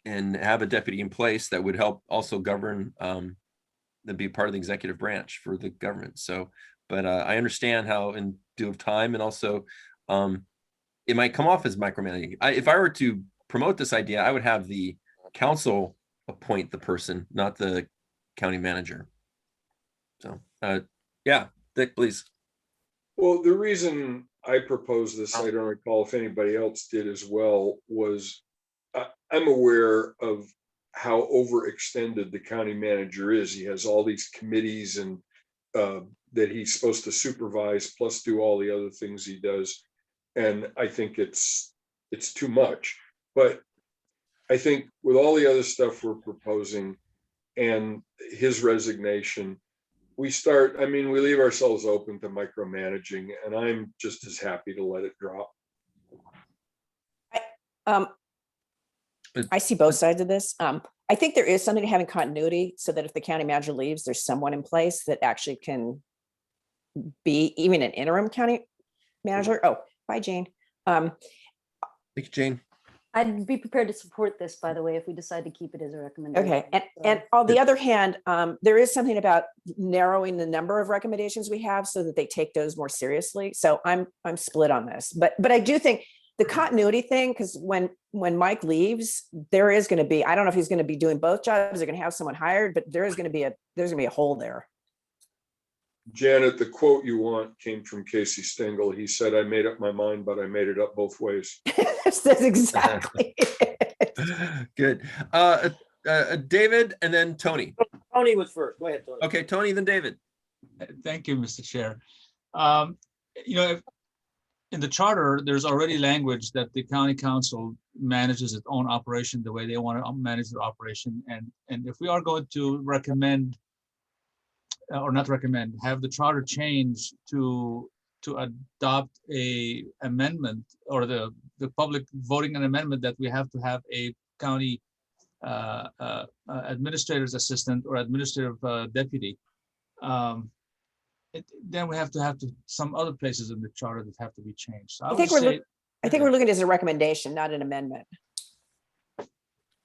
have a deputy in place that would help also govern, that be part of the executive branch for the government. So, but I understand how in due of time, and also it might come off as micromanaging. If I were to promote this idea, I would have the council appoint the person, not the county manager. So, yeah, Dick, please. Well, the reason I proposed this, I don't recall if anybody else did as well, was I'm aware of how overextended the county manager is. He has all these committees and that he's supposed to supervise, plus do all the other things he does. And I think it's too much. But I think with all the other stuff we're proposing and his resignation, we leave ourselves open to micromanaging, and I'm just as happy to let it drop. I see both sides of this. I think there is something to having continuity so that if the county manager leaves, there's someone in place that actually can be even an interim county manager. Oh, bye, Jane. Thanks, Jane. I'd be prepared to support this, by the way, if we decide to keep it as a recommendation. Okay, and, So- and on the other hand, there is something about narrowing the number of recommendations we have so that they take those more seriously. So I'm split on this, but I do think the continuity thing, because when Mike leaves, there is going to be, I don't know if he's going to be doing both jobs, they're going to have someone hired, but there's going to be a hole there. Janet, the quote you want came from Casey Stengel. He said, "I made up my mind, but I made it up both ways." That's exactly it. Good. David and then Tony. Tony was first. Go ahead, Tony. Okay, Tony, then David. Thank you, Mr. Chair. You know, in the charter, there's already language that the county council manages its own operation the way they want to manage their operation. And if we are going to recommend, or not recommend, have the charter change to adopt a amendment, or the public voting an amendment that we have to have a county administrator's assistant or administrative deputy, then we have to some other places in the charter that have to be changed. So I think we're looking at it as a recommendation, not an amendment.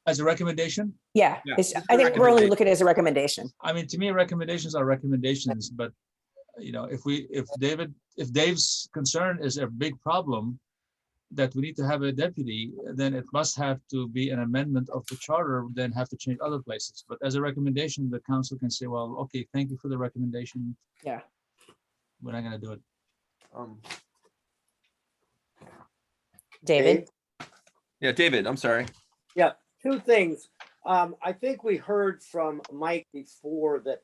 As a recommendation. Yeah, Yeah, it's, it's a I think we're only recommendation. looking at it as a recommendation. I mean, to me, recommendations are recommendations, but you know, if Dave's concern is a big problem that we need to have a deputy, then it must have to be an amendment of the charter, then have to change other places. But as a recommendation, the council can say, well, okay, thank you for the recommendation. Yeah. We're not gonna do it. David? Yeah, David, I'm sorry. Two things. I think we heard from Mike before that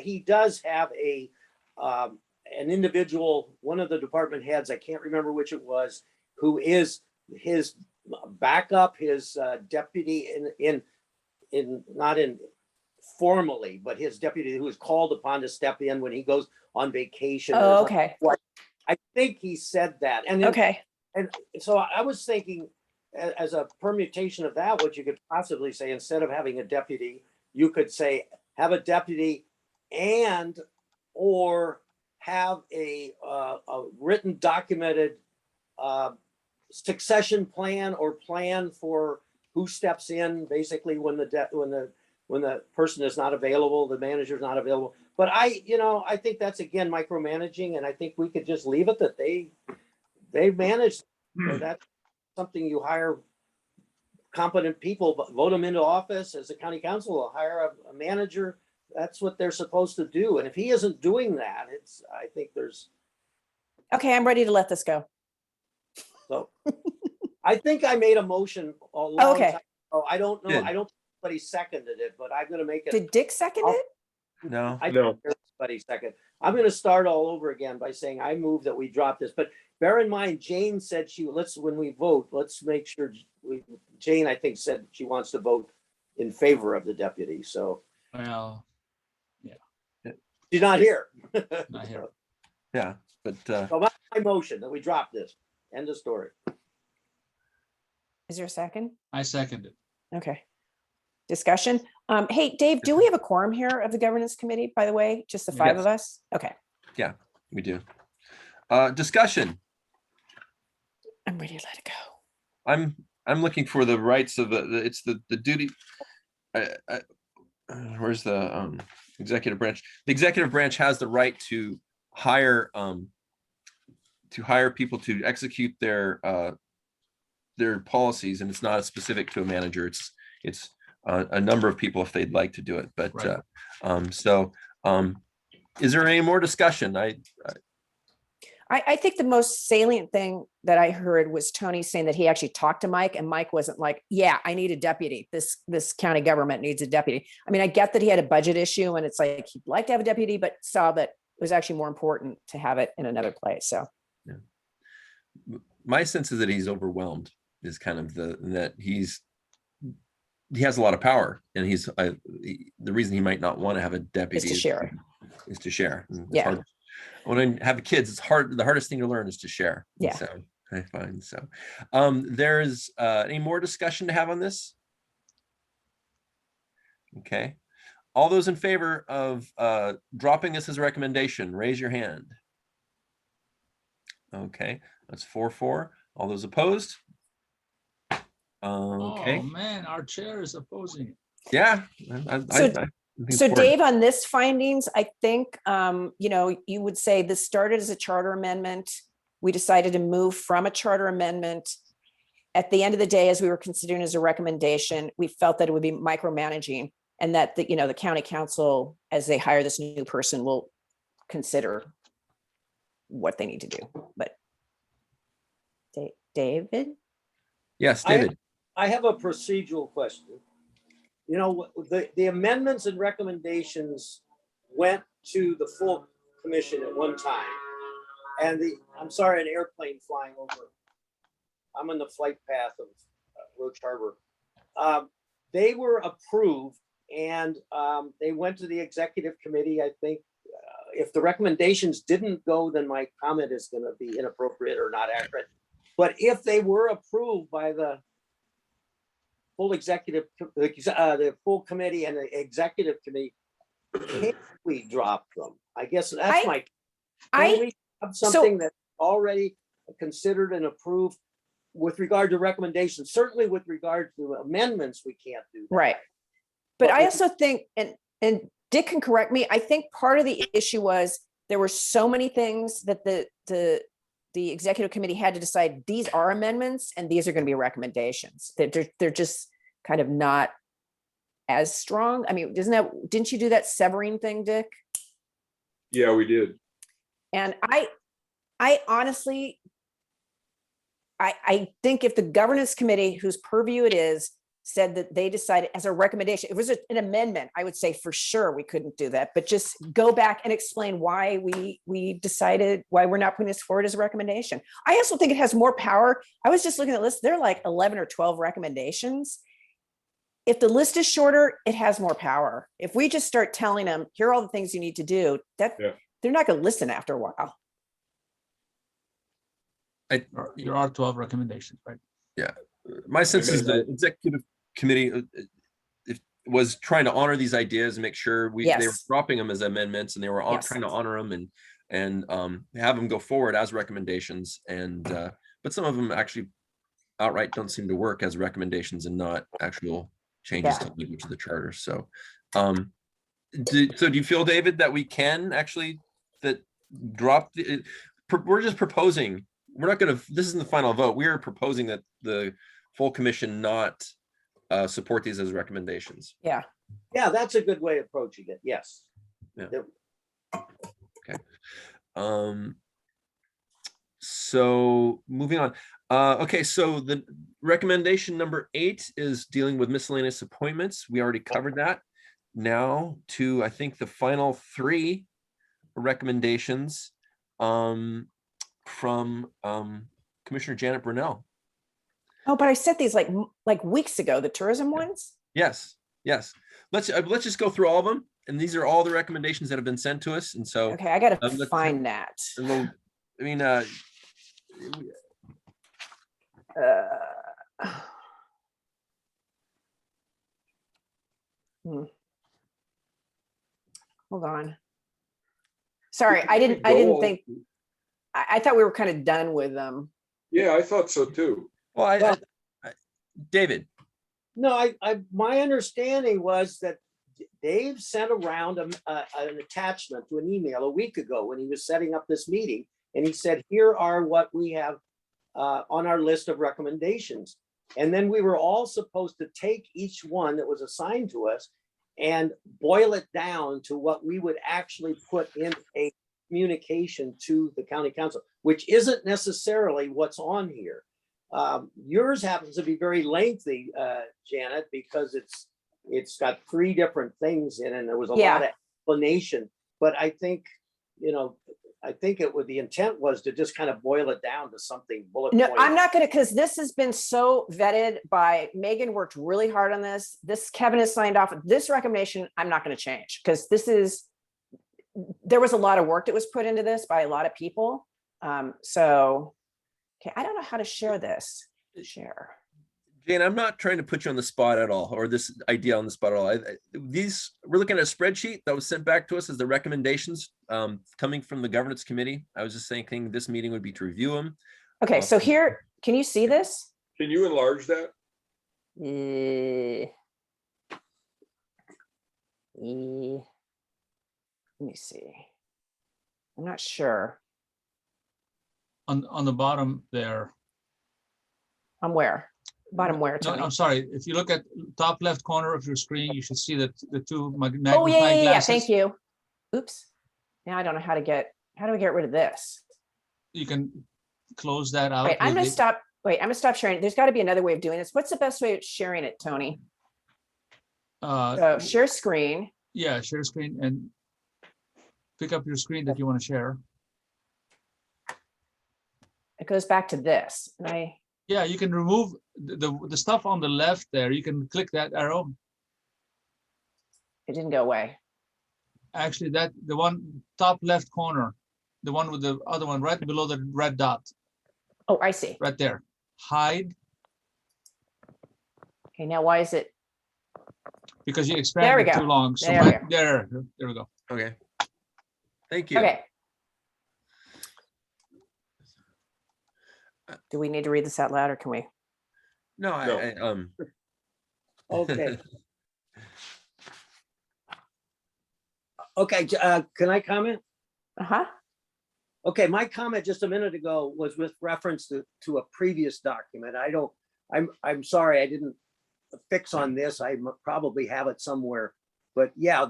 he does have an individual, one of the department heads, I can't remember which it was, who is his backup, his deputy not in formally, but his deputy who is called upon to step in when he goes on vacation. Oh, okay, I think he said that. And then, okay. and so I was thinking, as a permutation of that, what you could possibly say, instead of having a deputy, you could say, have a deputy and, or have a written documented succession plan or plan for who steps in, basically when the person is not available, the manager is not available. But I think that's again micromanaging, and I think we could just leave it that they manage. That's something you hire competent people, but vote them into office as a county council, will hire a manager. That's what they're supposed to do. And if he isn't doing that, I think there's. Okay, I'm ready to let this go. So I think I made a motion a long Okay. time ago. I don't know. Did. I don't think anybody seconded it, but I'm going to make it. Did Dick second it? No. I No. didn't hear anybody second. I'm going to start all over again by saying I move that we drop this. But bear in mind, Jane said when we vote, let's make sure Jane, I think, said she wants to vote in favor of the deputy. So Well, she's not here. not here. Yeah, but So my motion that we drop this. End of story. Is there a second? I second it. Okay. Discussion. Hey, Dave, do we have a quorum here of the governance committee, by the way? Just the five Yes. of us? Okay, we do. Discussion. I'm ready to let it go. I'm looking for the rights of it's the duty. Where's the executive branch? The executive branch has the right to hire people to execute their policies, and it's not specific to a manager. It's a number of people if they'd like to do it. But Right. Is there any more discussion? I think the most salient thing that I heard was Tony saying that he actually talked to Mike, and Mike wasn't like, yeah, I need a deputy. This county government needs a deputy. I mean, I get that he had a budget issue and it's like, he'd like to have a deputy, but saw that it was actually more important to have it in another place. So. My sense is that he's overwhelmed, is kind of that he has a lot of power, and the reason he might not want to have a deputy to share. is to share. And it's Yeah. hard. When I have kids, it's hard. The hardest thing to learn is to share. And Yeah. So I find so. There's any more discussion to have on this? Okay. All those in favor of dropping this as a recommendation, raise your hand. Okay, that's 4-4. All those opposed? Okay, Oh, man, our chair is opposing it. yeah. So- think it's So important. Dave, on this findings, I think, you know, you would say this started as a charter amendment. We decided to move from a charter amendment. At the end of the day, as we were considering as a recommendation, we felt that it would be micromanaging and that the, you know, the county council, as they hire this new person, will consider what they need to do. But David? Yes, I- David. I have a procedural question. You know, the amendments and recommendations went to the full commission at one time. And I'm sorry, an airplane flying over. I'm in the flight path of Roach Harbor. They were approved and they went to the executive committee. I think if the recommendations didn't go, then my comment is going to be inappropriate or not accurate. But if they were approved by the full executive, the full committee and the executive committee, can we drop them? I guess that's my, can we have something that's already considered and approved with regard to recommendations? Certainly with regard to amendments, we can't do that. Right. But I with- also think, and Dick can correct me, I think part of the issue was there were so many things that the executive committee had to decide, these are amendments and these are going to be recommendations. They're just kind of not as strong. I mean, didn't you do that severing thing, Dick? Yeah, we did. And I honestly, I think if the governance committee, whose purview it is, said that they decided as a recommendation, if it was an amendment, I would say for sure we couldn't do that, but just go back and explain why we decided, why we're not putting this forward as a recommendation. I also think it has more power. I was just looking at the list, there are like 11 or 12 recommendations. If the list is shorter, it has more power. If we just start telling them, here are all the things you need to do, that Yeah. they're not going to listen after a while. There are 12 recommendations, right? My sense is the that- executive committee was trying to honor these ideas and make sure they were Yes. dropping them as amendments and they were Yes. trying to honor them and have them go forward as recommendations. And but some of them actually outright don't seem to work as recommendations and not actual changes Yeah. to language of the charter. So do you feel, David, that we can actually drop we're just proposing, we're not going to, this isn't the final vote. We are proposing that the full commission not support these as recommendations. Yeah. Yeah, that's a good way of approaching it. Yes. Yeah. There- So moving on. Okay, so the recommendation number 8 is dealing with miscellaneous appointments. We already covered that. Now to, I think, the final 3 recommendations from Commissioner Janet Brunel. Oh, but I said these like weeks ago, the tourism ones. Yes. Let's just go through all of them. And these are all the recommendations that have been sent to us. And so, Okay, I gotta let's- find that. and we'll- I mean, Hold on. Sorry, I We didn't go- think, I thought we were kind of done with them. Yeah, I thought so too. well, Well- David, No, my understanding was that Dave sent around an attachment to an email a week ago when he was setting up this meeting. And he said, here are what we have on our list of recommendations. And then we were all supposed to take each one that was assigned to us and boil it down to what we would actually put in a communication to the county council, which isn't necessarily what's on here. Yours happens to be very lengthy, Janet, because it's got 3 different things in it, and there was a Yeah. lot of explanation. But I think, the intent was to just kind of boil it down to something bullet No, point. I'm not gonna, because this has been so vetted by, Megan worked really hard on this. Kevin has signed off. This recommendation, I'm not gonna change, because there was a lot of work that was put into this by a lot of people. So, okay, I don't know how to share this. Share. Jane, I'm not trying to put you on the spot at all, or this idea on the spot at all. We're looking at a spreadsheet that was sent back to us as the recommendations coming from the governance committee. I was just thinking this meeting would be to review them. Okay, so here, can you see this? Can you enlarge that? Let me see. I'm not sure. On the bottom there. I'm where? Bottom where, No, Tony? I'm sorry. If you look at top left corner of your screen, you should see that the two Oh, magnifying yeah. glasses. Thank you. Oops. Now I don't know how do we get rid of this? You can close that out. Wait, I'm with gonna the- stop sharing. There's got to be another way of doing this. What's the best way of sharing it, Tony? So share screen. Yeah, share screen and pick up your screen that you want to share. It goes back to this. And Yeah, you can remove the stuff on the left there. You can click that arrow. it didn't go away. Actually, the one top left corner, the one with the other one right below the red dot, Oh, I see. right there. Hide, Okay, now why is it? because you There we expanded go. too long. So There we right there we go. Okay. Thank you. Okay. Do we need to read this out loud or can we? No, No. Okay. Okay, can I comment? Uh-huh. Okay, my comment just a minute ago was with reference to a previous document. I'm sorry, I didn't fix on this. I probably have it somewhere. But yeah,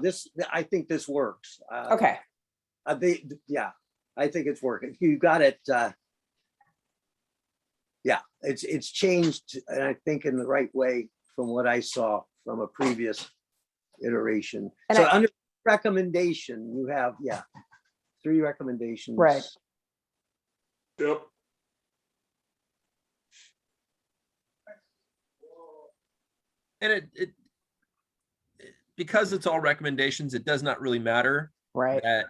I think this works. Okay. Yeah, I think it's working. You got it. Yeah, it's changed, and I think in the right way from what I saw from a previous iteration. And So I- under recommendation, you have, 3 recommendations. Right. Yep. And because it's all recommendations, it does not really matter Right. that,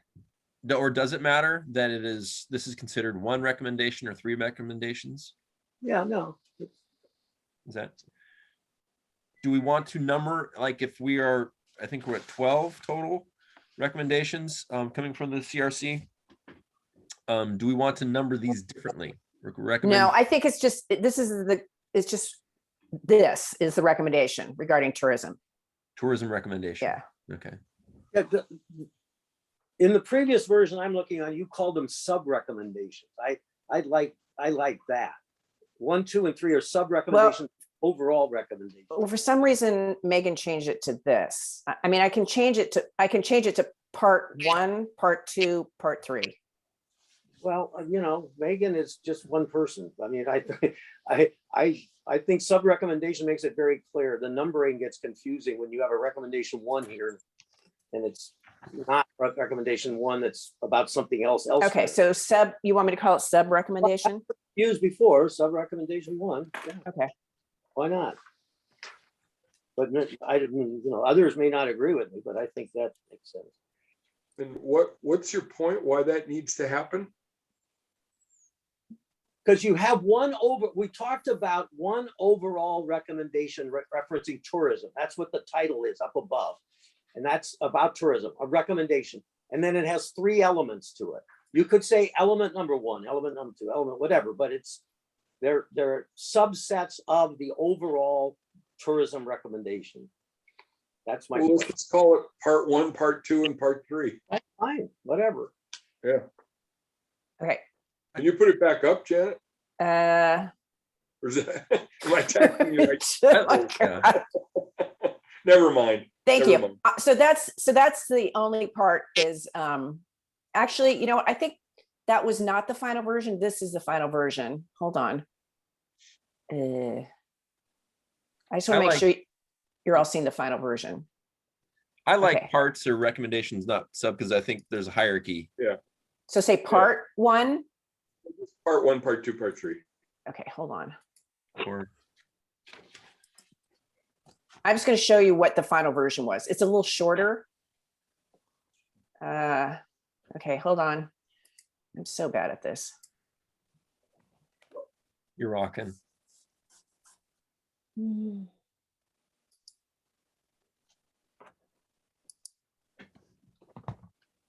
or does it matter that this is considered 1 recommendation or 3 recommendations? Yeah, no. Is that? Do we want to number, like if we are, I think we're at 12 total recommendations coming from the CRC. Do we want to number these differently? No, I think it's just, this is the recommendation regarding tourism. Tourism recommendation. Yeah. Okay. Yeah, in the previous version I'm looking on, you called them sub-recommendations. I like that. 1, 2, and 3 are sub-recommendations, overall recommendations. Well, for some reason, Megan changed it to this. I mean, I can change it to part 1, part 2, part 3. Well, Megan is just one person. I mean, I think sub-recommendation makes it very clear. The numbering gets confusing when you have a recommendation 1 here, and it's not recommendation 1 that's about something else. Okay, so you want me to call it sub recommendation? Used before, sub-recommendation 1. Yeah. Okay. Why not? But I didn't, others may not agree with me, but I think that makes sense. And what's your point? Why that needs to happen? Because you have we talked about 1 overall recommendation referencing tourism. That's what the title is up above. And that's about tourism, a recommendation. And then it has 3 elements to it. You could say element number 1, element number 2, element whatever, but they're subsets of the overall tourism recommendation. That's my Well, point. let's call it part 1, part 2, and part 3. Fine, whatever. Yeah. Okay. Can you put it back up, Janet? Or is that, am I tapping you? Yeah. Never mind. Thank Never you. mind. So that's the only part is, actually, what, I think that was not the final version. This is the final version. Hold on. I just want to make sure you're all seeing the final version. I like Okay. parts or recommendations, not sub, because I think there's a hierarchy. So say part 1. Part 1, part 2, part 3. Okay, hold on. Or I'm just going to show you what the final version was. It's a little shorter. Okay, hold on. I'm so bad at this. you're rocking.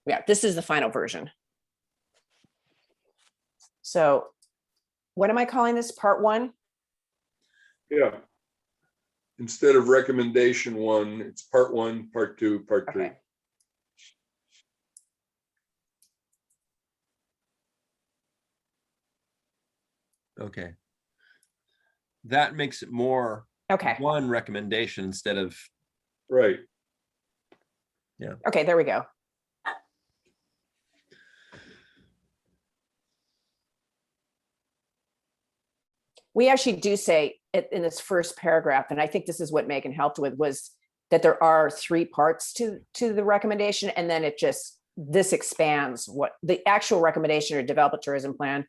Yeah, this is the final version. So what am I calling this? Part 1? Yeah. instead of recommendation 1, it's part 1, part 2, part 3. Okay. Okay. That makes it more Okay. one recommendation instead of, Right. Okay, there we go. We actually do say it in this first paragraph, and I think this is what Megan helped with, was that there are 3 parts to the recommendation, and then this expands what the actual recommendation or develop a tourism plan,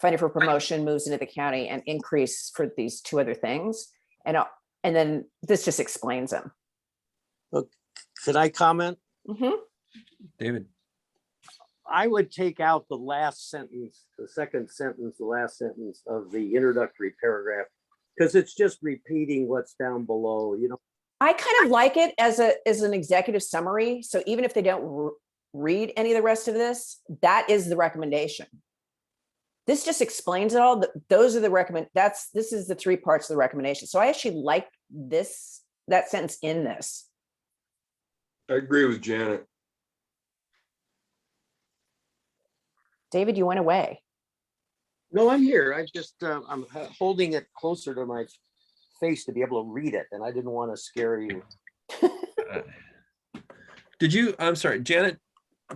funding for promotion moves into the county, and increase for these 2 other things. And then this just explains them. Could I comment? Mhm. David. I would take out the last sentence, the second sentence, the last sentence of the introductory paragraph, because it's just repeating what's down below, you know. I kind of like it as an executive summary. So even if they don't read any of the rest of this, that is the recommendation. This just explains it all. Those are the this is the 3 parts of the recommendation. So I actually like that sentence in this. I agree with Janet. David, you went away. No, I'm here. I just, I'm holding it closer to my face to be able to read it, and I didn't want to scare you. I'm sorry, Janet,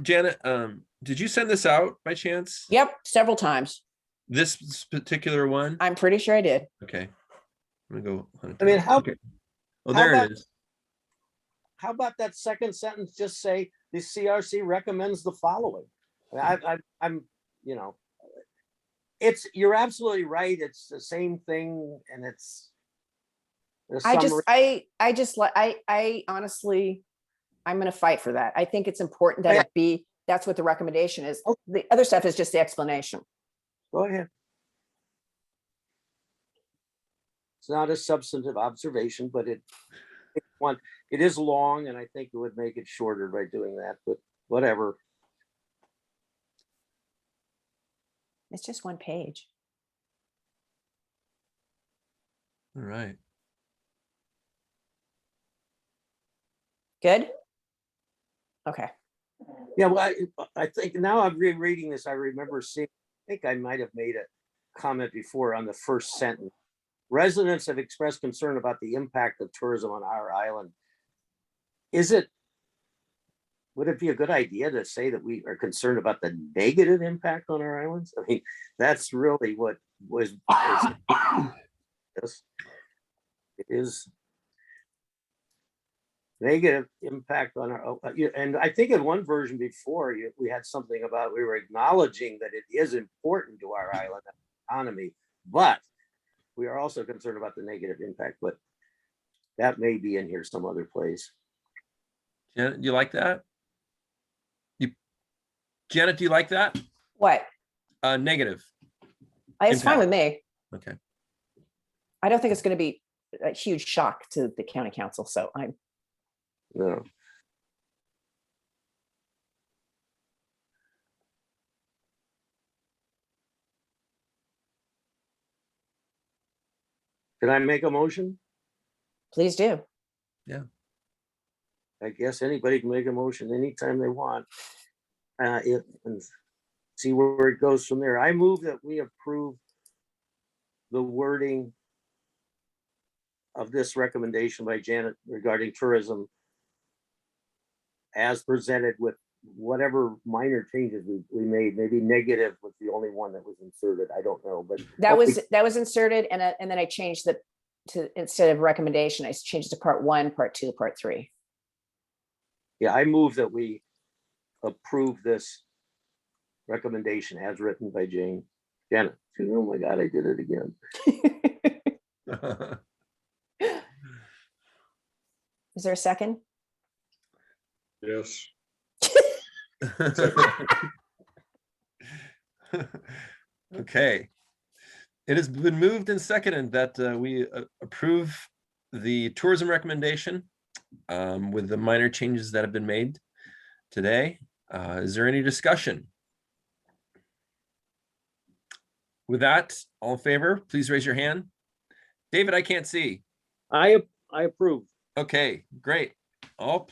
did you send this out by chance? Yep, several times. This particular one? I'm pretty sure I did. Okay. I'm gonna go. hunt it I mean, down. how- Okay. Oh, how there about- it is. How about that second sentence? Just say the CRC recommends the following. I'm, you know, you're absolutely right. It's the same thing, and it's. a summary. I honestly, I'm going to fight for that. I think it's important that that's what the recommendation is. Okay. The other stuff is just the explanation. Go ahead. It's not a substantive observation, but it is long, and I think it would make it shorter by doing that, but whatever. It's just 1 page. All right. Good? Okay. Yeah, well, I think now I'm rereading this, I remember seeing, I think I might have made a comment before on the first sentence. Residents have expressed concern about the impact of tourism on our island. Would it be a good idea to say that we are concerned about the negative impact on our islands? I mean, that's really what was. Yes, it is negative impact on our, and I think in one version before, we had something about, we were acknowledging that it is important to our island economy, but we are also concerned about the negative impact, but that may be in here some other place. Janet, do you like that? Janet, do you like that? What? Negative. It's fine with me. Okay. I don't think it's going to be a huge shock to the county council. So No. Can I make a motion? please do. I guess anybody can make a motion anytime they want. And see where it goes from there. I move that we approve the wording of this recommendation by Janet regarding tourism as presented, with whatever minor changes we made. Maybe negative was the only one that was inserted. I don't know, but That was inserted, and then I changed to instead of recommendation, I changed it to part 1, part 2, part 3. yeah, I move that we approve this recommendation as written by Janet. Oh my God, I did it again. Is there a second? Yes. Okay. It has been moved and seconded that we approve the tourism recommendation with the minor changes that have been made today. Is there any discussion? With that, all in favor, please raise your hand. David, I can't see. I I approve. Okay, great. All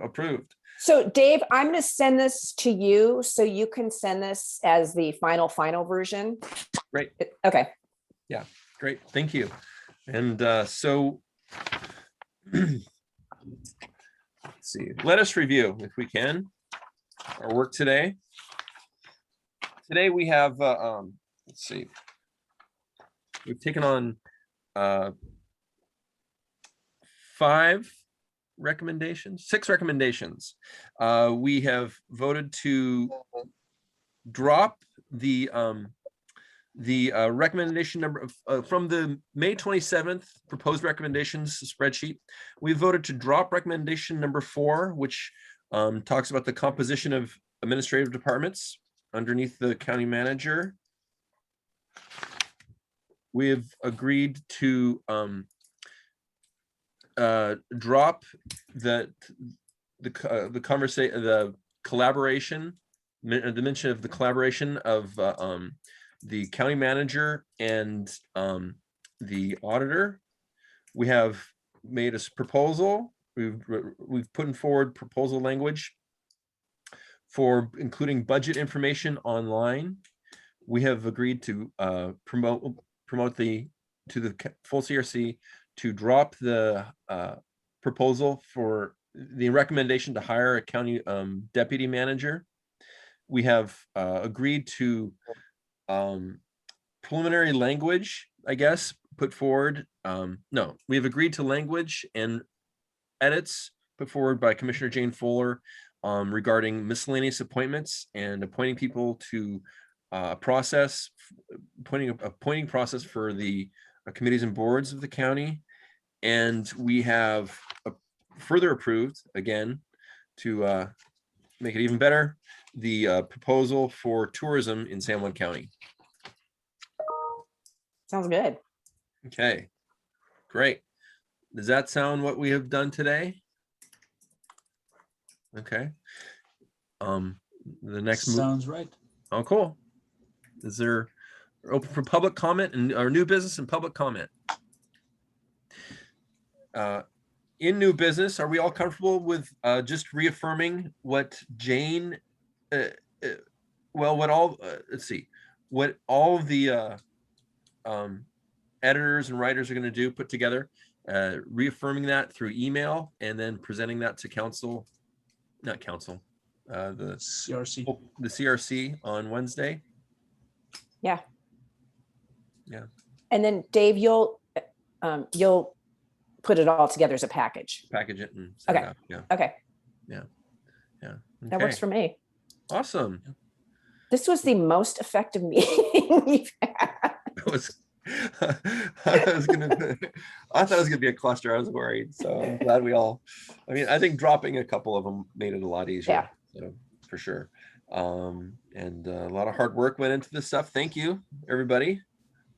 approved. So Dave, I'm going to send this to you so you can send this as the final version. Great. Okay. Great, thank you. And so let's see, let us review if we can our work today. Today we have, let's see, we've taken on 6 recommendations. We have voted to drop the recommendation number of from the May 27th proposed recommendations spreadsheet. We voted to drop recommendation number 4, which talks about the composition of administrative departments underneath the county manager. We have agreed to drop the collaboration, the mention of the collaboration of the county manager and the auditor. We have made a proposal. We've put forward proposal language for including budget information online. We have agreed to promote to the full CRC to drop the proposal for the recommendation to hire a county deputy manager. We have agreed to preliminary language, I guess, put forward. No, we have agreed to language and edits put forward by Commissioner Jane Fuller regarding miscellaneous appointments and appointing people to a appointing process for the committees and boards of the county. And we have further approved, again, to make it even better, the proposal for tourism in San Juan County. Sounds good. Okay, great. Does that sound what we have done today? Okay. The next move. Sounds right. Oh, cool. Is there open for public comment and our new business and public comment? In new business, are we all comfortable with just reaffirming what Jane, what all of the editors and writers are going to do, put together, reaffirming that through email and then presenting that to council, not council, the CRC on Wednesday? Yeah. Yeah. And then Dave, you'll put it all together as a package. Package it and send it Okay. out. Yeah. Okay. Yeah. That works Okay. for me. Awesome. This was the most effective meeting we've had. I thought it was gonna be a cluster. I was worried. So I'm glad I think dropping a couple of them made it a lot easier. Yeah. So for sure. And a lot of hard work went into this stuff. Thank you, everybody.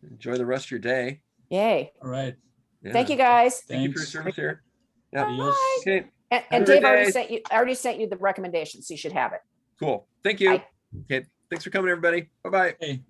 Enjoy the rest of your day. Yay. All right. Yeah. Thank you, guys. Thank you for your Thanks. service here. Yeah. Adios. Okay. And Have a good Dave, I day. already sent you the recommendations, so you should have it. Cool. Thank you. Bye. Okay. Thanks for coming, everybody. Bye-bye. Hey.